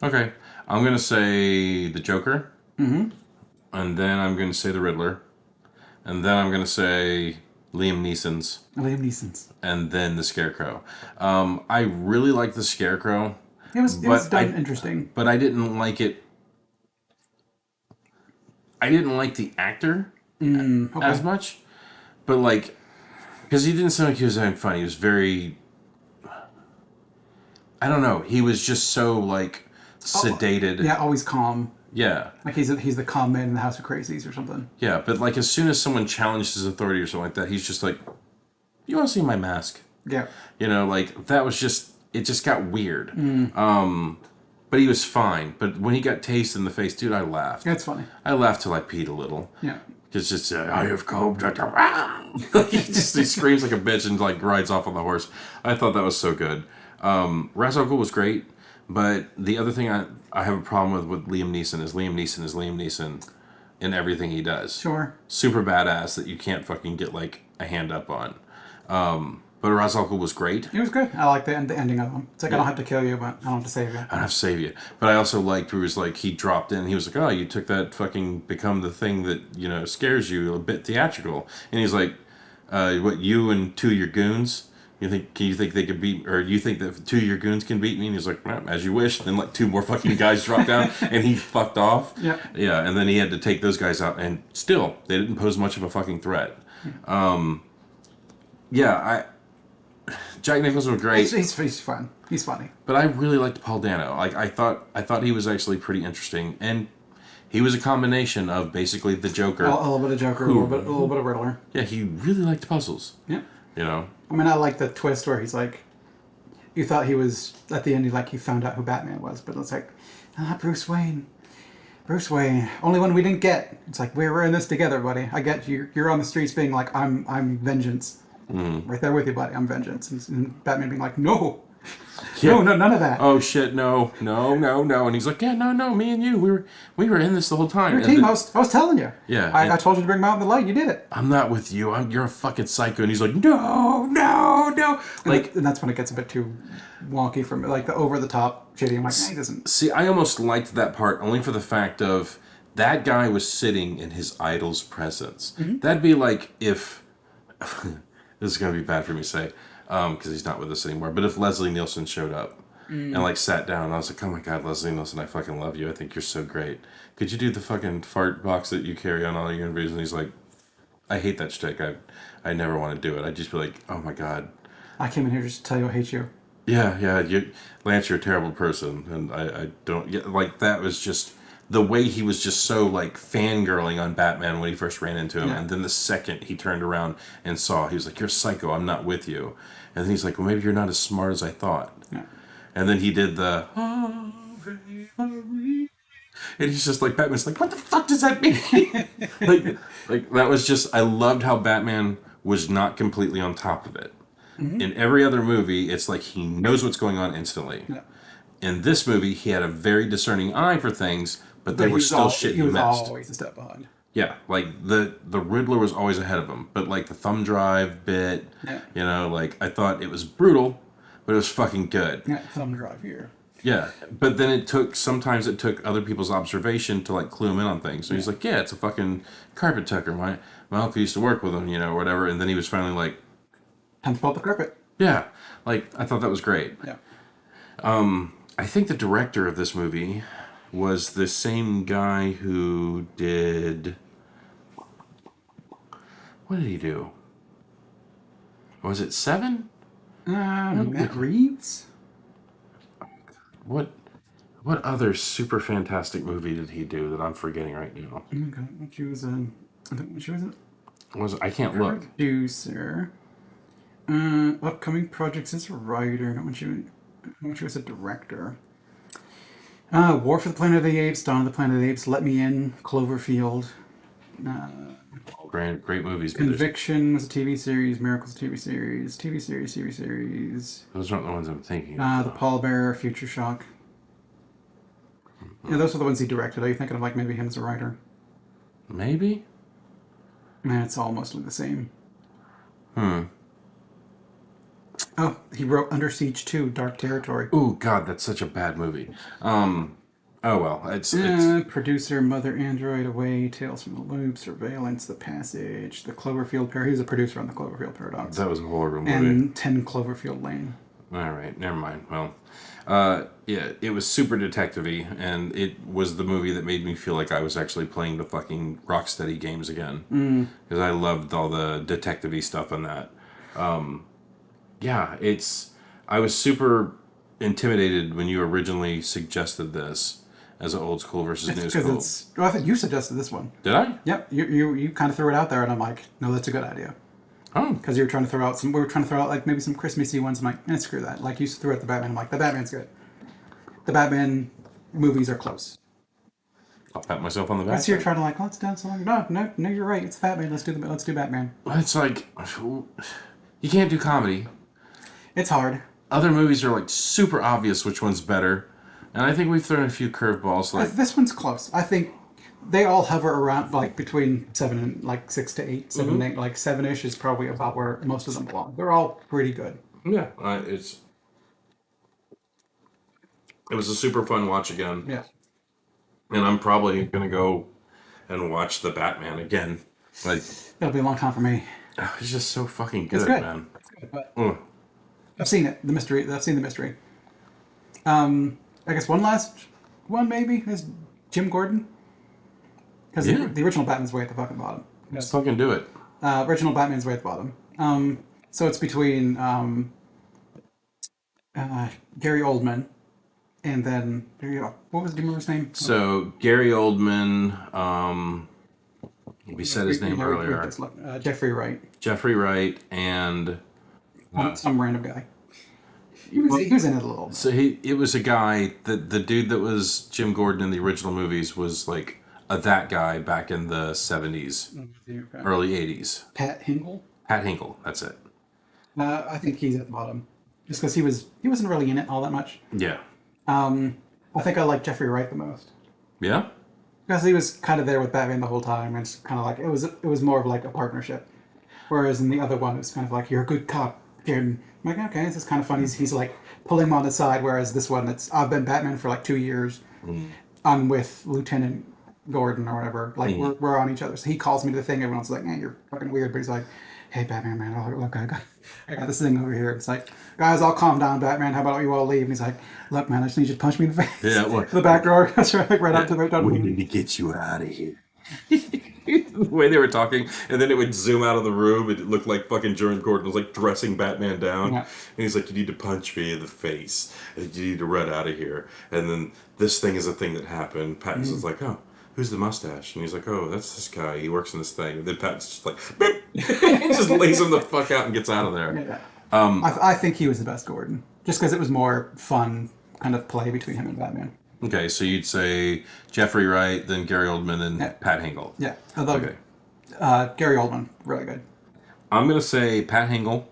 Okay, I'm gonna say the Joker, Mm-hmm. and then I'm gonna say the Riddler, and then I'm gonna say Liam Neeson's, Liam Neeson's. and then the Scarecrow. I really like the Scarecrow, It was but done interesting. I didn't like it. I didn't like the actor as Okay. much, but like, because he didn't sound like he was having fun. He was very, I don't know. He was just so like Oh, sedated. yeah, always calm. Yeah. Like he's the calm man in the House of Crazies or something. Yeah, but like as soon as someone challenged his authority or something like that, he's just like, "You want to see my mask?" Yeah. You know, like that was just it. Just got weird. But he was fine. But when he got tased in the face, dude, I laughed. It's funny. I laughed till I peed a little. Yeah. Because just I have come to like, he screams like a bitch and like rides off on the horse. I thought that was so good. Ra's al Ghul was great, but the other thing I have a problem with Liam Neeson is Liam Neeson in everything he does. Sure. Super badass that you can't fucking get like a hand up on. But Ra's al Ghul was great. It was good. I like the ending of him. It's like I don't have to kill you, but I don't have to save you. I don't have to save you. But I also liked where he was like, he dropped in, he was like, oh, you took that fucking become the thing that, you know, scares you, a bit theatrical. And he's like, what, you and two of your goons? You think they could beat, or you think that two of your goons can beat me? And he's like, well, as you wish. And then like two more fucking guys dropped down and he fucked off. Yeah. Yeah, and then he had to take those guys out and still, they didn't pose much of a fucking threat. Jack Nicholson was great. He's fun. He's funny. But I really liked Paul Dano. Like I thought he was actually pretty interesting, and he was a combination of basically the Joker. A little bit of Joker, a little bit of Riddler. Yeah, he really liked puzzles. Yeah. You know. I mean, I like the twist where he's like, you thought he was at the end. He found out who Batman was, but it's like, Bruce Wayne. Bruce Wayne. Only one we didn't get. It's like we're in this together, buddy. I get you. You're on the streets being like, I'm vengeance. Right there with you, buddy. I'm vengeance. And Batman being like, no. Yeah. No, none of that. Oh shit! No! And he's like, yeah, no, me and you, we were in this the whole time. Your team. I was telling you. Yeah. I told you to bring him out in the light. You did it. I'm not with you. You're a fucking psycho. And he's like, no. Like, and that's when it gets a bit too wonky from like the over the top shitty. I'm like, he doesn't. See, I almost liked that part only for the fact of that guy was sitting in his idol's presence. Mm-hmm. That'd be like if this is gonna be bad for me to say, because he's not with us anymore. But if Leslie Nielsen showed up and like sat down, and I was like, oh my god, Leslie Nielsen, I fucking love you. I think you're so great. Could you do the fucking fart box that you carry on all your interviews? And he's like, I hate that shtick. I never want to do it. I'd just be like, oh my god. I came in here just to tell you I hate you. Yeah, Lance, you're a terrible person, and I don't like that was just the way he was just so like fangirling on Batman when he first ran into him, and then the second he turned around and saw, he was like, "You're a psycho. I'm not with you," and then he's like, "Well, maybe you're not as smart as I thought," and then he did the, and he's just like Batman's like, "What the fuck does that mean?" like that was just I loved how Batman was not completely on top of it. In every other movie, it's like he knows what's going on instantly. Yeah. In this movie, he had a very discerning eye for things, but they were still shit he missed. He was always a step behind. Yeah, like the Riddler was always ahead of him, but like the thumb drive bit, you know, like I thought it was brutal, but it was fucking good. Yeah, thumb drive here. Yeah, but then sometimes it took other people's observation to like clue him in on things. So he's like, yeah, it's a fucking carpet tucker. My uncle used to work with him, you know, or whatever. And then he was finally like, time to pull up the carpet. Yeah, like I thought that was great. Yeah. I think the director of this movie was the same guy who did. What did he do? Was it Seven? Matt Reeves? What other super fantastic movie did he do that I'm forgetting right now? Okay, she was a. I can't look. Producer. Upcoming projects as a writer. Not when she was a director. War for the Planet of the Apes, Dawn of the Planet of the Apes, Let Me In, Cloverfield. Great movies. Conviction was a TV series, Miracles TV series. Those aren't the ones I'm thinking of. The Pallbearer, Future Shock. Yeah, those are the ones he directed. Are you thinking of like maybe him as a writer? Maybe? Man, it's all mostly the same. Oh, he wrote Under Siege 2, Dark Territory. Ooh, God, that's such a bad movie. Oh well, it's Producer, Mother Android, Away, Tales from the Loop, Surveillance, The Passage, The Cloverfield Paradox. He was a producer on The Cloverfield Paradox. that was a horrible movie. And 10 Cloverfield Lane. All right, never mind. Well, yeah, it was super detective-y, and it was the movie that made me feel like I was actually playing the fucking Rocksteady games again. Because I loved all the detective-y stuff on that. Yeah, I was super intimidated when you originally suggested this as an old school versus new school. Well, I think you suggested this one. Did I? Yep, you kind of threw it out there, and I'm like, no, that's a good idea. Oh. Because you were trying to throw out we were trying to throw out like maybe some Christmassy ones. I'm like, screw that. Like you threw out the Batman. I'm like, the Batman's good. The Batman movies are close. I'll pat myself on the back. So you're trying to like, let's dance along. No, you're right. It's Batman. Let's do Batman. It's like, you can't do comedy. It's hard. Other movies are like super obvious which one's better. And I think we've thrown a few curveballs. Like This one's close. I think they all hover around like between 7 and like 6 to 8, 7 and 8. Like 7-ish is probably about where most of them belong. They're all pretty good. Yeah, it was a super fun watch again. Yeah. And I'm probably gonna go and watch the Batman again. Like It'll be a long time for me. it's just so fucking good, It's good. man. It's good, but I've seen it. I've seen the mystery. I guess one last one maybe is Jim Gordon. Because the original Batman's way at the fucking bottom. Let's fucking do it. Original Batman's way at the bottom. So it's between Gary Oldman and then do you remember his name? So Gary Oldman, we said his name earlier. Jeffrey Wright. Jeffrey Wright and some random guy. He was in it a little bit. So it was a guy that the dude that was Jim Gordon in the original movies was like that guy back in the 70s, early 80s. Pat Hingle? Pat Hinkle, that's it. I think he's at the bottom. Just because he wasn't really in it all that much. Yeah. I think I like Jeffrey Wright the most. Yeah? Because he was kind of there with Batman the whole time, and it's kind of like it was more of like a partnership. Whereas in the other one, it was kind of like, you're a good cop. And I'm like, okay, this is kind of fun. He's like pulling him on the side, whereas this one, I've been Batman for like 2 years. I'm with Lieutenant Gordon or whatever. Like we're on each other. So he calls me to the thing. Everyone's like, "Man, you're fucking weird." But he's like, "Hey, Batman, man, look, I got this thing over here." It's like, guys, all calm down, Batman. How about you all leave? And he's like, "Look, man, I just need you to punch me in the face." Yeah, well, the back door. That's right out to the door. We need to get you out of here. The way they were talking, and then it would zoom out of the room, and it looked like fucking Jim Gordon was like dressing Batman down, and he's like, "You need to punch me in the face, and you need to run out of here." And then this thing is a thing that happened. Pattinson's like, "Oh, who's the mustache?" And he's like, "Oh, that's this guy. He works in this thing." And then Pattinson's just like, boop, just lays him the fuck out and gets out of there. Yeah. I think he was the best Gordon, just because it was more fun kind of play between him and Batman. Okay, so you'd say Jeffrey Wright, then Gary Oldman, then Pat Hingle. Yeah. Okay. Gary Oldman, really good. I'm gonna say Pat Hingle.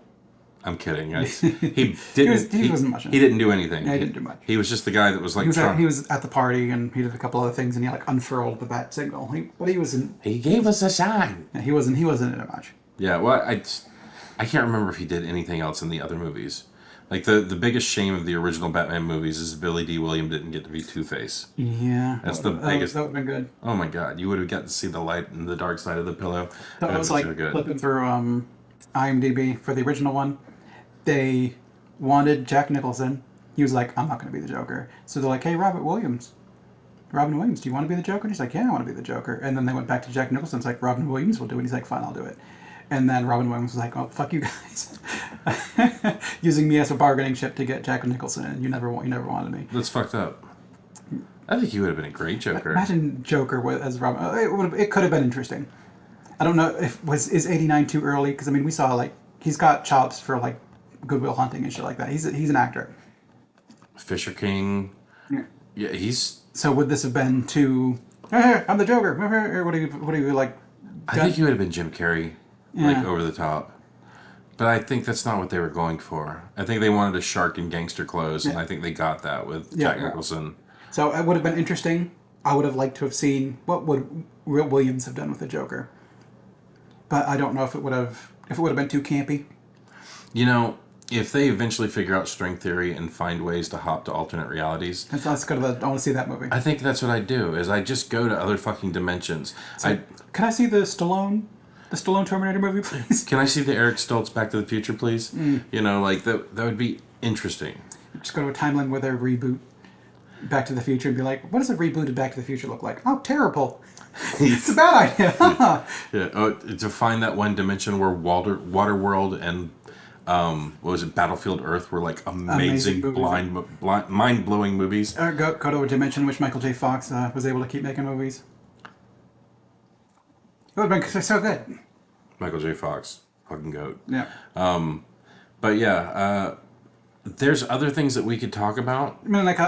I'm kidding, guys. He didn't. he wasn't much. He didn't do anything. Yeah, he didn't do much. He was just the guy that was like. He was at the party and he did a couple other things and he like unfurled the bat signal. But he wasn't. He gave us a sign. Yeah, he wasn't in it much. Yeah. Well, I can't remember if he did anything else in the other movies. Like the biggest shame of the original Batman movies is Billy D. Williams didn't get to be Two-Face. Yeah. That's the biggest. That would have been good. Oh my God, you would have gotten to see the light and the dark side of the pillow. So it was like flipping through IMDb for the original one. They wanted Jack Nicholson. He was like, "I'm not going to be the Joker." So they're like, "Hey, Robin Williams, do you want to be the Joker?" And he's like, "Yeah, I want to be the Joker." And then they went back to Jack Nicholson. It's like, "Robin Williams will do it." And he's like, "Fine, I'll do it." And then Robin Williams was like, "Oh, fuck you guys," using me as a bargaining chip to get Jack Nicholson, and you never wanted me. That's fucked up. I think he would have been a great Joker. Imagine Joker as Robin. It could have been interesting. I don't know if is 89 too early, because I mean we saw like he's got chops for like Good Will Hunting and shit like that. He's an actor. Fisher King. Yeah, he's. So would this have been too? Hey, I'm the Joker. Or what do you like? I think he would have been Jim Carrey, like over the top. But I think that's not what they were going for. I think they wanted a shark in gangster clothes, and I think they got that with Jack Nicholson. So it would have been interesting. I would have liked to have seen what would Williams have done with the Joker. But I don't know if it would have been too campy. You know, If they eventually figure out string theory and find ways to hop to alternate realities, That's good. I want to see that movie. I think that's what I do. Is I just go to other fucking dimensions. So, can I see the Stallone Terminator movie, please? Can I see the Eric Stoltz Back to the Future, please? You know, like that would be interesting. Just go to a timeline where they reboot Back to the Future and be like, what does a rebooted Back to the Future look like? Oh, terrible. It's a bad idea. Yeah. Oh, to find that one dimension where Waterworld and what was it, Battlefield Earth were like amazing mind-blowing movies. Or go to a dimension in which Michael J. Fox was able to keep making movies. It would have been so good. Michael J. Fox, fucking goat. Yeah. But yeah, there's other things that we could talk about. I mean, like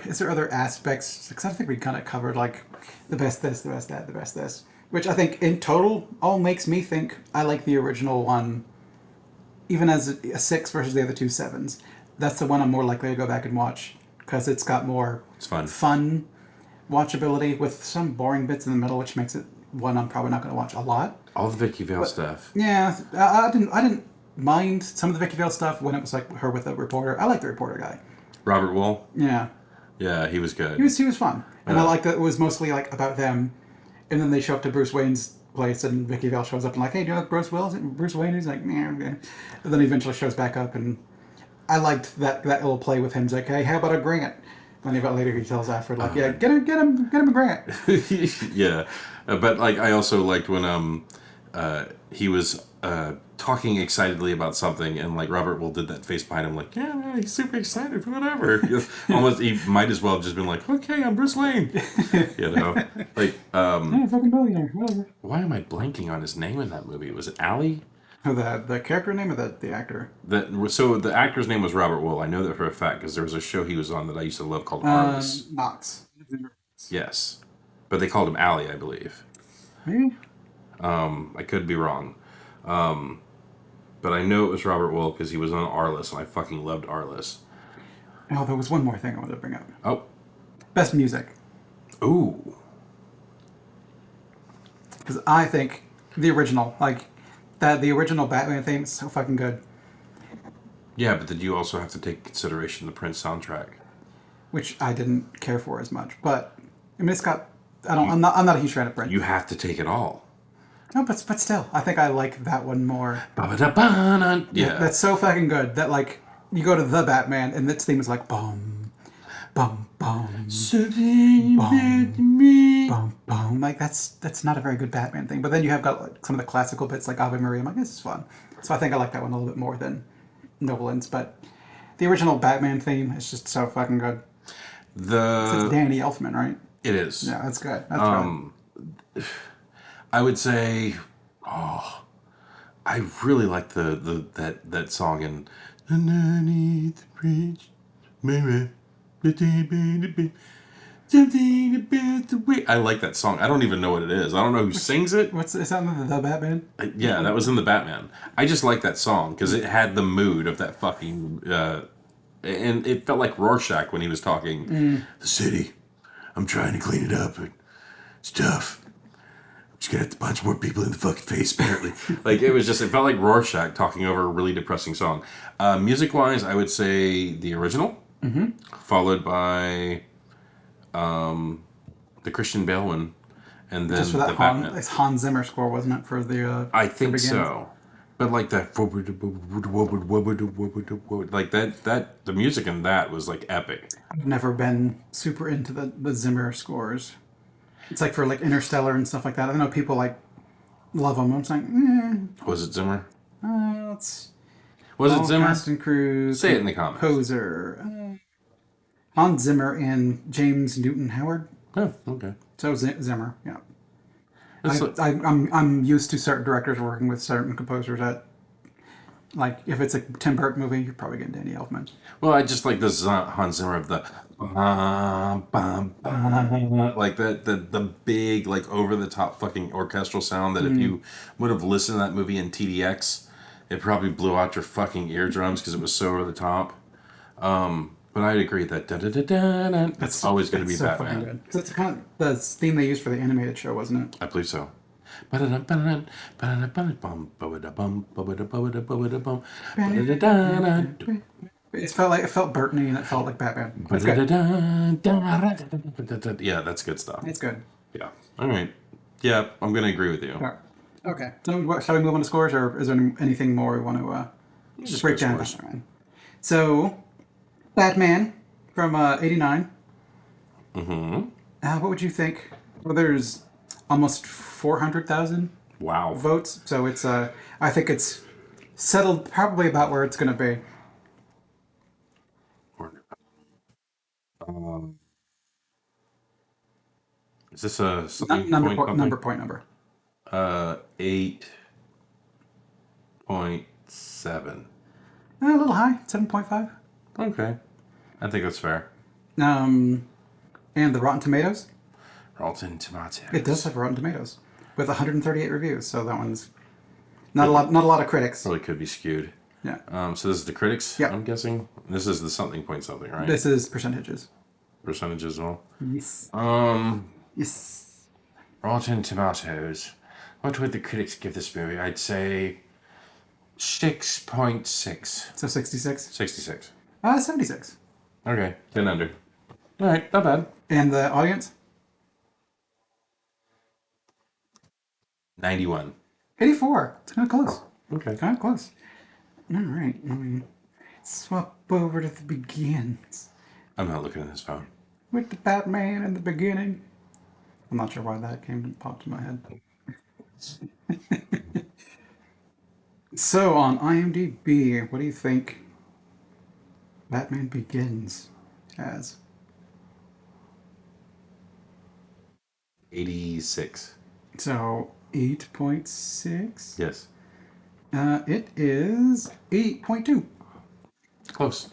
is there other aspects? Because I think we kind of covered like the best this, the best that, the best this. Which I think in total all makes me think I like the original one, even as a 6 versus the other two 7s. That's the one I'm more likely to go back and watch because it's got more fun watchability with some boring bits in the middle, which makes it one I'm probably not going to watch a lot. All the Vicky Vale stuff. Yeah, I didn't mind some of the Vicky Vale stuff when it was like her with the reporter. I like the reporter guy. Robert Wool? Yeah. Yeah, he was good. He was fun. And I like that it was mostly like about them. And then they show up to Bruce Wayne's place and Vicky Vale shows up and like, hey, do you like Bruce Wayne? He's like, yeah, okay. And then he eventually shows back up and I liked that little play with him. He's like, hey, how about a grant? And then later he tells Alfred like, yeah, get him a grant. Yeah. But like I also liked when he was talking excitedly about something, and like Robert Will did that face behind him, like, yeah, he's super excited, whatever. Almost, he might as well have just been like, okay, I'm Bruce Wayne, you know, like, yeah, fucking billionaire, whatever. Why am I blanking on his name in that movie? Was it Ali? Oh, the character name or the actor? So the actor's name was Robert Will. I know that for a fact because there was a show he was on that I used to love called Arliss. Knox. Yes, but they called him Ali, I believe. Maybe. I could be wrong. But I know it was Robert Will because he was on Arliss, and I fucking loved Arliss. Oh, there was one more thing I wanted to bring up. Oh. Best music. Ooh. Because I think the original, the original Batman theme is so fucking good. Yeah, but did you also have to take into consideration the Prince soundtrack? Which I didn't care for as much. But, I mean, it's got... I'm not a huge fan of Prince. You have to take it all. No, but still, I think I like that one more. Yeah. That's so fucking good. That, like, you go to the Batman, and its theme is like, boom, boom, boom, something boom, boom, boom. Like, that's not a very good Batman thing. But then you have got like, some of the classical bits, like Ave Maria. I'm like, this is fun. So I think I like that one a little bit more than Nolan's. But the original Batman theme is just so fucking good. It's Danny Elfman, right? It is. Yeah, that's good. That's good. I would say, I really like that song in Underneath the Bridge, mirror, I like that song. I don't even know what it is. I don't know who sings it. Is that in the Batman? Yeah, that was in the Batman. I just like that song because it had the mood of that fucking, and it felt like Rorschach when he was talking. The city, I'm trying to clean it up, but it's tough. Just gonna have to punch more people in the fucking face, apparently. It felt like Rorschach talking over a really depressing song. Music-wise, I would say the original, followed by the Christian Bale one, and then just for that the Batman. It's Hans Zimmer score, wasn't it, for the? I think so. But like that, like that, the music in that was like epic. I've never been super into the Zimmer scores. It's like for like Interstellar and stuff like that. I know people like love them. I'm just like, Was it Zimmer? Was it Zimmer? Cast and crew. Say it in the comments. Composer. Hans Zimmer and James Newton Howard. Oh, okay. So Zimmer, yeah. I'm used to certain directors working with certain composers that, like, if it's a Tim Burton movie, you're probably getting Danny Elfman. Well, I just like this Hans Zimmer of the like the big, like, over the top fucking orchestral sound that if you would have listened to that movie in TDX, it probably blew out your fucking eardrums because it was so over the top. But I'd agree that that's always going to be so Batman. Good. That's kind of the theme they used for the animated show, wasn't it? I believe so. It felt Burton-y and it felt like Batman. That's good. Yeah, that's good stuff. It's good. Yeah. All right. Yeah, I'm going to agree with you. All right. Okay. So, shall we move on to scores, or is there anything more we want to Just break go down? scores. So, Batman from '89. Mm-hmm. What would you think? Well, there's almost 400,000 Wow. votes, so it's I think it's settled probably about where it's going to be. Um, is this a something Number point something? number. 8.7. A little high, 7.5. Okay. I think that's fair. And the Rotten Tomatoes. Rotten Tomatoes. It does have Rotten Tomatoes with 138 reviews, so that one's not a lot. Not a lot of critics. Probably could be skewed. Yeah. So this is the critics. Yep. I'm guessing this is the something point something, right? This is percentages. Percentages as well. Yes. Yes. Rotten Tomatoes. What would the critics give this movie? I'd say 6.6. So 66. 66. 76. Okay, 10 under. All right, not bad. And the audience. 91. 84. It's kind of close. Okay. Kind of close. All right. Let me swap over to the begins. I'm not looking at his phone. With the Batman in the beginning. I'm not sure why that popped in my head. So on IMDb, what do you think Batman Begins as? 86. So 8.6. Yes. It is 8.2. Close.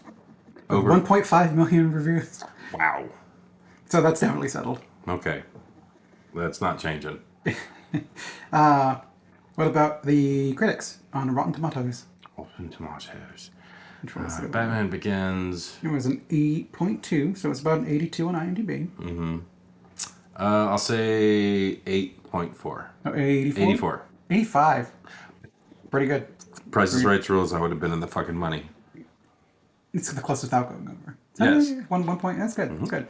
Over. 1.5 million reviews. Wow. So that's definitely settled. Okay. That's not changing. What about the critics on Rotten Tomatoes? Rotten Tomatoes. Which was Batman Begins. it was an 8.2, so it's about an 82 on IMDb. I'll say 8.4. Oh, 84? 84. 85. Pretty good. Price is Right rules, I would have been in the fucking money. It's the closest without going over. Yes. One point. That's good. That's good.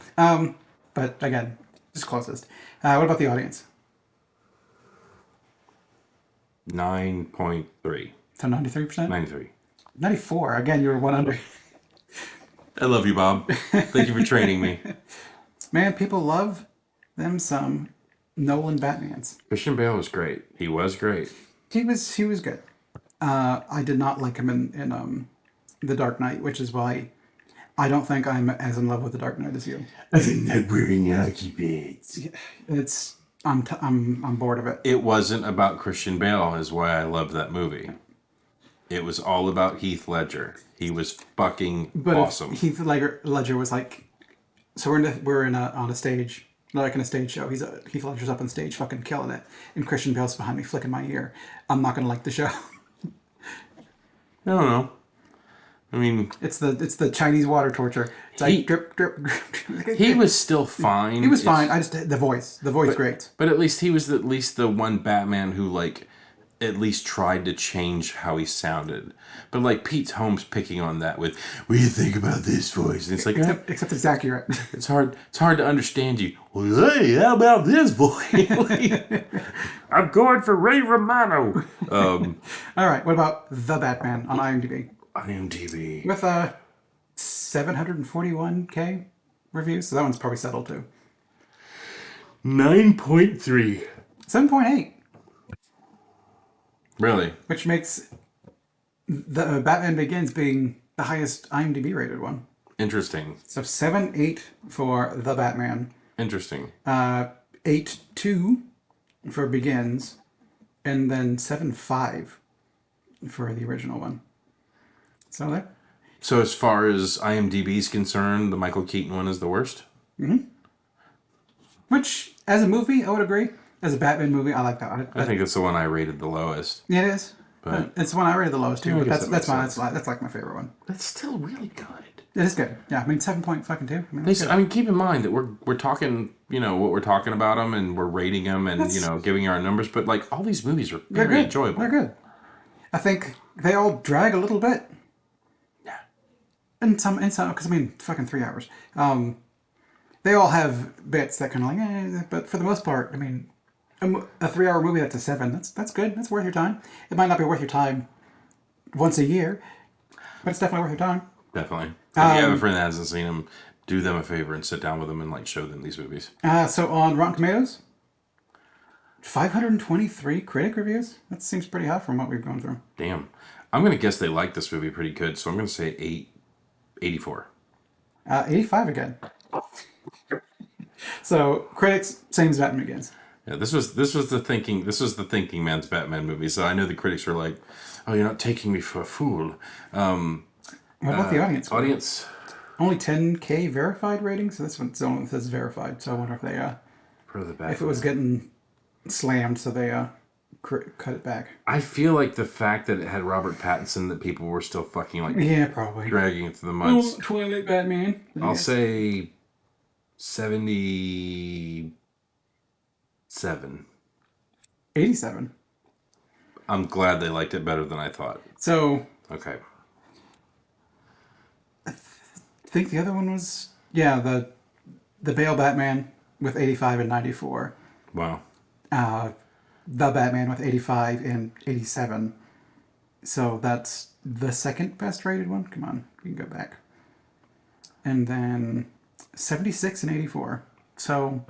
But again, just closest. What about the audience? 9.3. So 93%? 93. 94. Again, you were one under. I love you, Bob. Thank you for training me. Man, people love them some Nolan Batmans. Christian Bale was great. He was great. He was good. I did not like him in The Dark Knight, which is why I don't think I'm as in love with The Dark Knight as you. I'm not wearing hockey pads. I'm bored of it. It wasn't about Christian Bale is why I loved that movie. It was all about Heath Ledger. He was fucking awesome. Heath Ledger was like, so we're on a stage, like in a stage show. Heath Ledger's up on stage, fucking killing it, and Christian Bale's behind me, flicking my ear. I'm not gonna like the show. I don't know. I mean, it's the Chinese water torture. It's like drip, drip, drip. He was still fine. He was fine. I just the voice great. But at least he was the one Batman who like at least tried to change how he sounded. But like Pete Holmes picking on that with, what do you think about this voice? And it's like except it's accurate. It's hard to understand you. Well, hey, how about this voice? I'm going for Ray Romano. All right. What about The Batman on IMDb? IMDb. With 741K reviews, so that one's probably settled too. 9.3. 7.8. Really? Which makes the Batman Begins being the highest IMDb rated one. Interesting. So 7.8 for The Batman. Interesting. 8.2 for Begins, and then 7.5 for the original one. So as far as IMDb is concerned, the Michael Keaton one is the worst? Mm-hmm. Which, as a movie, I would agree. As a Batman movie, I like that. I think it's the one I rated the lowest. It is. But it's the one I rated the lowest too. Yeah, but that's fine. That's like my favorite one. That's still really good. It is good. Yeah, I mean 7.2. I mean, I mean, keep in mind that we're talking, what we're talking about them, and we're rating them, and giving our numbers. But like all these movies are very enjoyable. They're good. I think they all drag a little bit. Yeah. In some, because I mean, fucking 3 hours. They all have bits that kind of like, but for the most part, I mean, a 3 hour movie that's a 7. That's good. That's worth your time. It might not be worth your time once a year, but it's definitely worth your time. Definitely. If you have a friend that hasn't seen them, do them a favor and sit down with them and like show them these movies. So on Rotten Tomatoes, 523 critic reviews. That seems pretty high from what we've gone through. Damn. I'm going to guess they like this movie pretty good, so I'm going to say 84. 85 again. So critics, same as Batman Begins. Yeah, this was the thinking man's Batman movie. So I know the critics were like, "Oh, you're not taking me for a fool." What about the audience score? Audience only 10K verified ratings. So this one only says verified. So I wonder if they if it was getting slammed, so they cut it back. I feel like the fact that it had Robert Pattinson, that people were still fucking like probably dragging it to the mud. Twilight Batman. I'll say 77. 87. I'm glad they liked it better than I thought. So okay. I think the other one was the Bale Batman with 85 and 94. Wow. The Batman with 85 and 87. So that's the second best rated one. Come on, you can go back. And then 76 and 84. So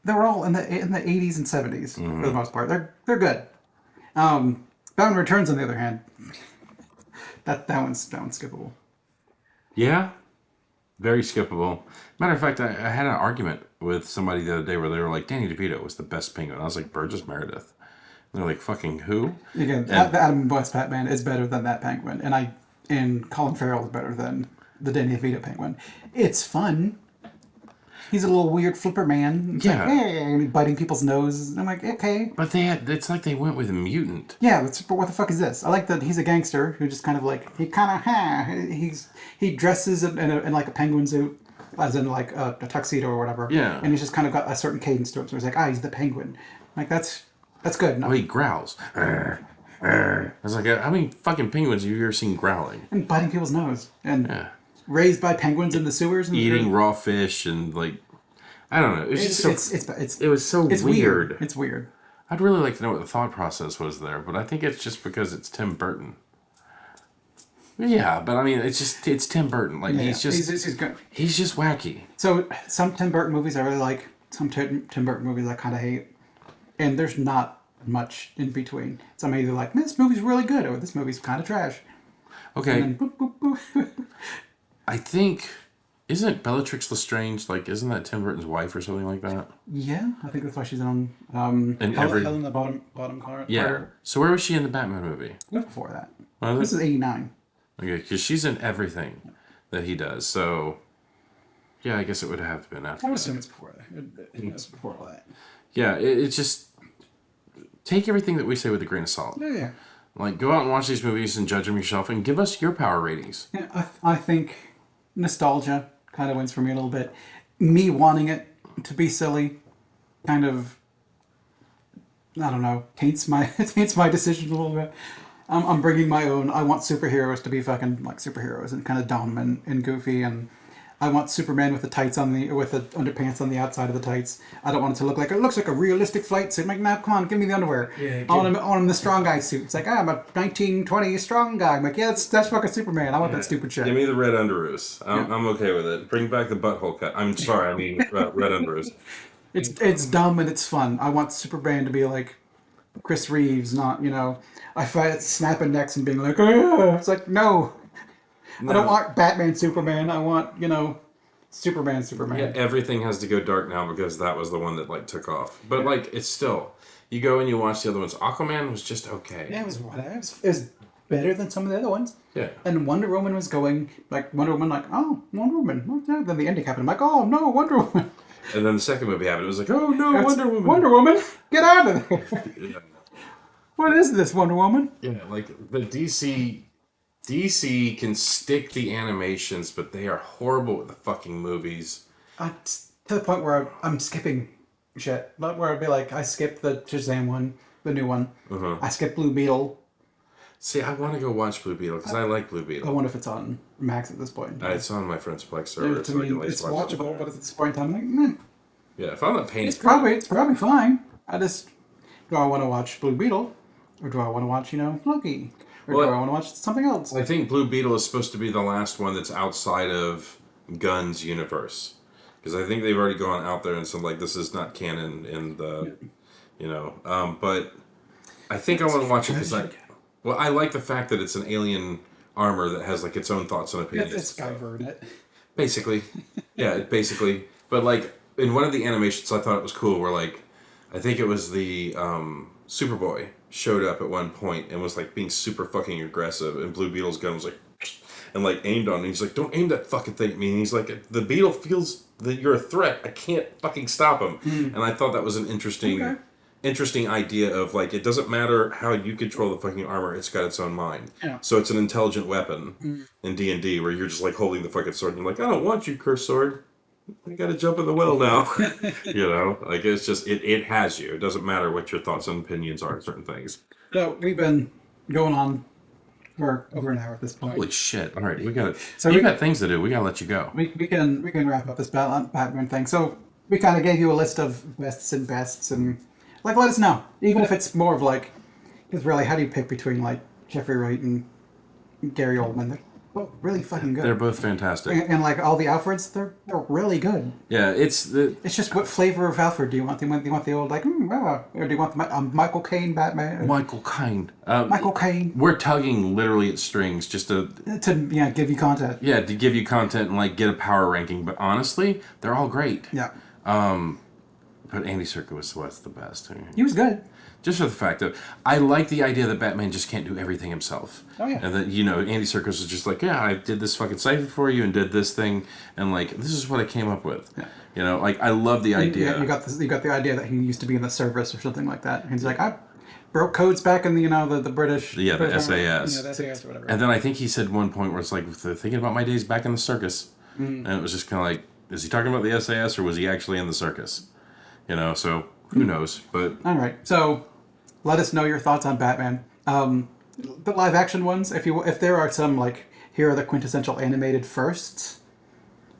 they were all in the 80s and 70s for the most part. They're good. Batman Returns, on the other hand, that one's skippable. Yeah, very skippable. Matter of fact, I had an argument with somebody the other day where they were like, Danny DeVito was the best Penguin. I was like, Burgess Meredith. And they're like, fucking who? Again, the Adam West Batman is better than that Penguin, and Colin Farrell is better than the Danny DeVito Penguin. It's fun. He's a little weird flipper man. It's like, hey, biting people's noses. I'm like, okay. But it's like they went with a mutant. Yeah, but what the fuck is this? I like that he's a gangster who just kind of like, he dresses in like a penguin suit, as in like a tuxedo or whatever. Yeah. And he's just kind of got a certain cadence to him. So he's like, he's the Penguin. Like, that's good. No. Oh, he growls. I was like, how many fucking penguins have you ever seen growling? And biting people's nose. And raised by penguins in the sewers. And eating raw fish and like, I don't know. It was it was so weird. It's weird. I'd really like to know what the thought process was there, but I think it's just because it's Tim Burton. Yeah, but I mean, it's Tim Burton. Like he's good. He's just wacky. So some Tim Burton movies I really like. Some Tim Burton movies I kind of hate, and there's not much in between. So I'm either like, this movie's really good, or this movie's kind of trash. Okay. And then boop, boop, boop. I think, isn't Bellatrix Lestrange, like, isn't that Tim Burton's wife or something like that? Yeah, I think that's why she's on Hell in the bottom corner. Yeah. So where was she in the Batman movie? Before that. This is 89. Okay, because she's in everything that he does. So, yeah, I guess it would have been after. I would assume it's before that. It's before all that. Yeah, it's just, take everything that we say with a grain of salt. Yeah. Like, go out and watch these movies and judge them yourself and give us your power ratings. Yeah, I think nostalgia kind of wins for me a little bit. Me wanting it to be silly kind of, I don't know, taints my decision a little bit. I'm bringing my own. I want superheroes to be fucking like superheroes and kind of dumb and goofy, and I want Superman with the tights with the underpants on the outside of the tights. I don't want it to look like, it looks like a realistic flight suit. I'm like, no, come on, give me the underwear. Yeah, I want him the strong guy suit. It's like, I'm a 1920 strong guy. I'm like, yeah, that's fucking Superman. I want that stupid shit. Give me the red underoos. I'm okay with it. Bring back the butthole cut. I'm sorry, I mean red underoos. It's dumb and it's fun. I want Superman to be like Chris Reeves, not, I fight snapping necks and being like, oh, it's like, no. I don't want Batman Superman. I want, Superman. Yeah, everything has to go dark now because that was the one that like took off. But like, it's still, you go and you watch the other ones. Aquaman was just okay. Yeah, it was better than some of the other ones. Yeah. And Wonder Woman was going like Wonder Woman, like, oh, Wonder Woman. Then the ending happened. I'm like, oh no, Wonder Woman. And then the second movie happened. It was like, oh no, Wonder Woman. Wonder Woman, get out of there. Yeah. What is this, Wonder Woman? Yeah, like the DC DC can stick the animations, but they are horrible with the fucking movies. To the point where I'm skipping shit. Not where I'd be like, I skipped the Shazam one, the new one. I skipped Blue Beetle. See, I want to go watch Blue Beetle because I like Blue I Beetle. wonder if it's on Max at this point. It's on my friend's Plex server. To me, it's watchable, but at this point, I'm like, Yeah, if I'm not paying... it's probably fine. I just, do I want to watch Blue Beetle? Or do I want to watch, Loki? Or do I want to watch something else? I think Blue Beetle is supposed to be the last one that's outside of Gunn's universe. Because I think they've already gone out there and said, like, this is not canon in the, but I think I want to watch it because I like the fact that it's an alien armor that has, like, its own thoughts and opinions. It's Guyver in it. Basically. Yeah, basically. But, like, in one of the animations, I thought it was cool where, like, I think it was the Superboy showed up at one point and was, like, being super fucking aggressive, and Blue Beetle's gun was, like, and, like, aimed on him. He's like, don't aim that fucking thing at me. And he's like, the Beetle feels that you're a threat. I can't fucking stop him. And I thought that was an interesting idea of, like, it doesn't matter how you control the fucking armor, it's got its own mind. Yeah. So it's an intelligent weapon in D&D where you're just, like, holding the fucking sword and you're like, I don't want you, cursed sword. I gotta jump in the well now. Like, it's just, it has you. It doesn't matter what your thoughts and opinions are on certain things. So we've been going on for over an hour at this point. Holy shit. All right, we got things to do. We gotta let you go. We can wrap up this Batman thing. So we kind of gave you a list of bests and like, let us know. Even if it's more of like, because really, how do you pick between like Jeffrey Wright and Gary Oldman? They're both really fucking good. They're both fantastic. And like all the Alfreds, they're really good. Yeah, it's just what flavor of Alfred do you want? Do you want the old like, or do you want the Michael Caine Batman? Michael Caine. Michael Caine. We're tugging literally at strings just to give you content. Yeah, to give you content and like get a power ranking. But honestly, they're all great. Yeah. But Andy Serkis was the best. He was good. Just for the fact that I like the idea that Batman just can't do everything himself. Oh, yeah. And that, Andy Serkis was just like, yeah, I did this fucking cipher for you and did this thing. And, like, this is what I came up with. Yeah. Like, I love the idea. You got the idea that he used to be in the service or something like that. And he's like, I broke codes back in the, the British. Yeah, the SAS. Yeah, the SAS or whatever. And then I think he said one point where it's like, thinking about my days back in the circus. And it was just kind of like, is he talking about the SAS or was he actually in the circus? So who knows? But all right. So let us know your thoughts on Batman. The live action ones, if there are some like, here are the quintessential animated firsts,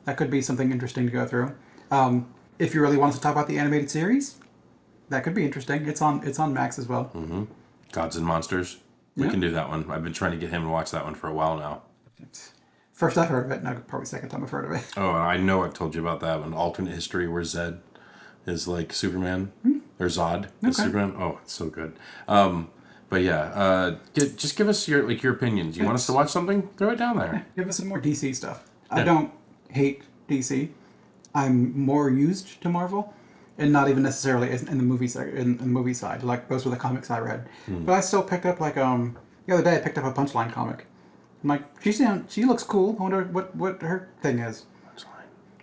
that could be something interesting to go through. If you really want us to talk about the animated series, that could be interesting. It's on Max as well. Mm-hmm. Gods and Monsters. We can do that one. I've been trying to get him to watch that one for a while now. First I've heard of it, and probably second time I've heard of it. Oh, I know I've told you about that one. Alternate history where Zed is like Superman, or Zod is Superman. Oh, it's so good. But yeah, just give us your opinions. You want us to watch something? Throw it down there. Give us some more DC stuff. I don't hate DC. I'm more used to Marvel, and not even necessarily in the movie side. In the movie side, like those were the comics I read. But I still picked up the other day. I picked up a Punchline comic. I'm like, she looks cool. I wonder what her thing is.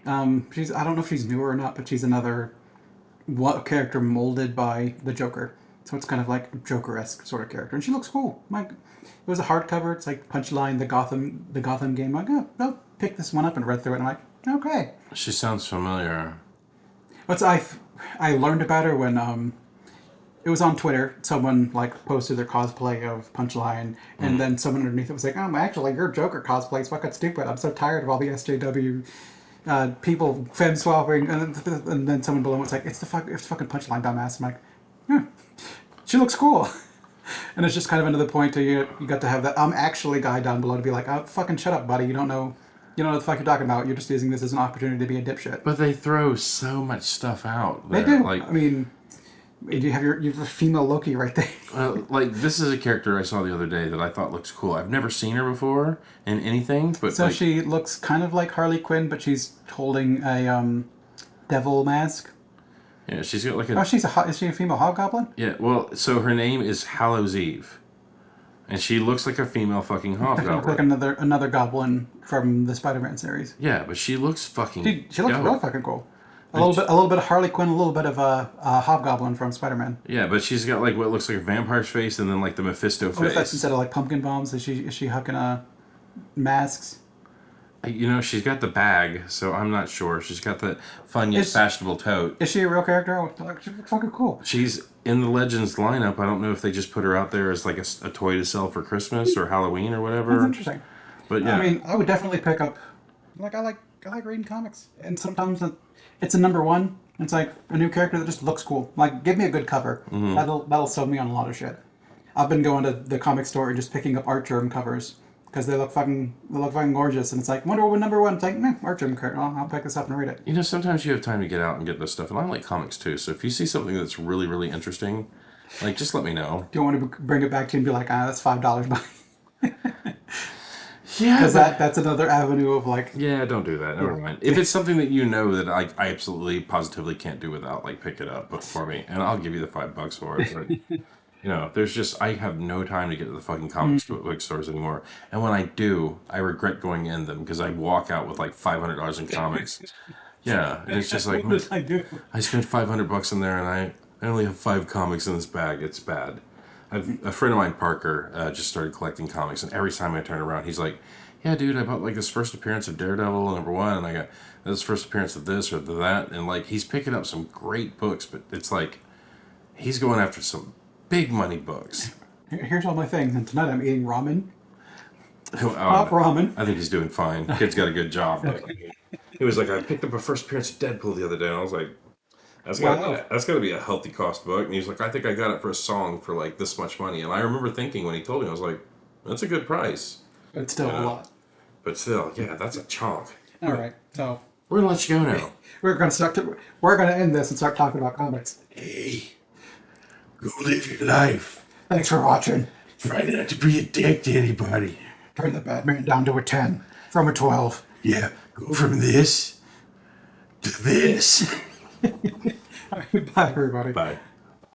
Punchline. I don't know if she's newer or not, but she's another character molded by the Joker. So it's kind of like a Joker-esque sort of character, and she looks cool. Like, it was a hardcover. It's like Punchline, the Gotham game. I'm like, I'll pick this one up and read through it. And I'm like, okay. She sounds familiar. I learned about her when it was on Twitter. Someone like posted their cosplay of Punchline, and then someone underneath it was like, actually, your Joker cosplay is fucking stupid. I'm so tired of all the SJW people fem swapping, and then someone below was like, it's fucking Punchline, dumbass. I'm like, she looks cool. And it's just kind of another point to you got to have that actually guy down below to be like, oh, fucking shut up, buddy. You don't know what the fuck you're talking about. You're just using this as an opportunity to be a dipshit. But they throw so much stuff out there. They do. Like, I mean, you have your female Loki right there. Like, this is a character I saw the other day that I thought looks cool. I've never seen her before in anything, but so she looks kind of like Harley Quinn, but she's holding a devil mask. Yeah, she's got like a... is she a female hobgoblin? Yeah, well, so her name is Hallows Eve. And she looks like a female fucking hobgoblin. Like another goblin from the Spider-Man series. Yeah, but she looks fucking She looks really fucking cool. A little bit of Harley Quinn, a little bit of Hobgoblin from Spider-Man. Yeah, but she's got like what looks like a vampire's face, and then like the Mephisto What if that's face. instead of like pumpkin bombs? Is she hucking masks? You know, she's got the bag, so I'm not sure. She's got the fun yet fashionable tote. Is she a real character? Like, she's fucking cool. She's in the Legends lineup. I don't know if they just put her out there as like a toy to sell for Christmas or Halloween or whatever. That's interesting. But yeah, I mean, I would definitely pick up. Like I like reading comics, and sometimes it's a number one. It's like a new character that just looks cool. Like, give me a good cover. That'll sell me on a lot of shit. I've been going to the comic store and just picking up art germ covers because they look fucking gorgeous. And it's like Wonder Woman number one. It's like, art germ character. I'll pick this up and read it. you know, sometimes you have time to get out and get this stuff, and I like comics too. So if you see something that's really, really interesting, like just let me know. Do you want to bring it back to you and be like, that's $5, buy? Yeah, Because that's another avenue of like. yeah, don't do that. Never mind. If it's something that you know that I absolutely, positively can't do without, like pick it up for me, and I'll give you the $5 for it. But, you know, there's just I have no time to get to the fucking comic book stores anymore, and when I do, I regret going in them because I walk out with like $500 in comics. Yeah, and it's just like What did I do? I spent $500 in there, and I only have 5 comics in this bag. It's bad. A friend of mine, Parker, just started collecting comics, and every time I turn around, he's like, "Yeah, dude, I bought like this first appearance of Daredevil #1, and I got this first appearance of this or that," and like he's picking up some great books, but it's like he's going after some big money books. Here's all my things, and tonight I'm eating ramen. Pop ramen. I think he's doing fine. Kid's got a good job. But he was like, "I picked up a first appearance of Deadpool the other day," and I was like, that's got to be a healthy cost book. And he's like, I think I got it for a song for like this much money. And I remember thinking when he told me, I was like, that's a good price. It's still a lot. But still, yeah, that's a chunk. All right, so We're gonna let you go now. we're gonna end this and start talking about comics. Hey, go live your life. Thanks for watching. Try not to be a dick to anybody. Turn the Batman down to a 10 from a 12. Yeah, go from this to this. All right, bye, everybody. Bye.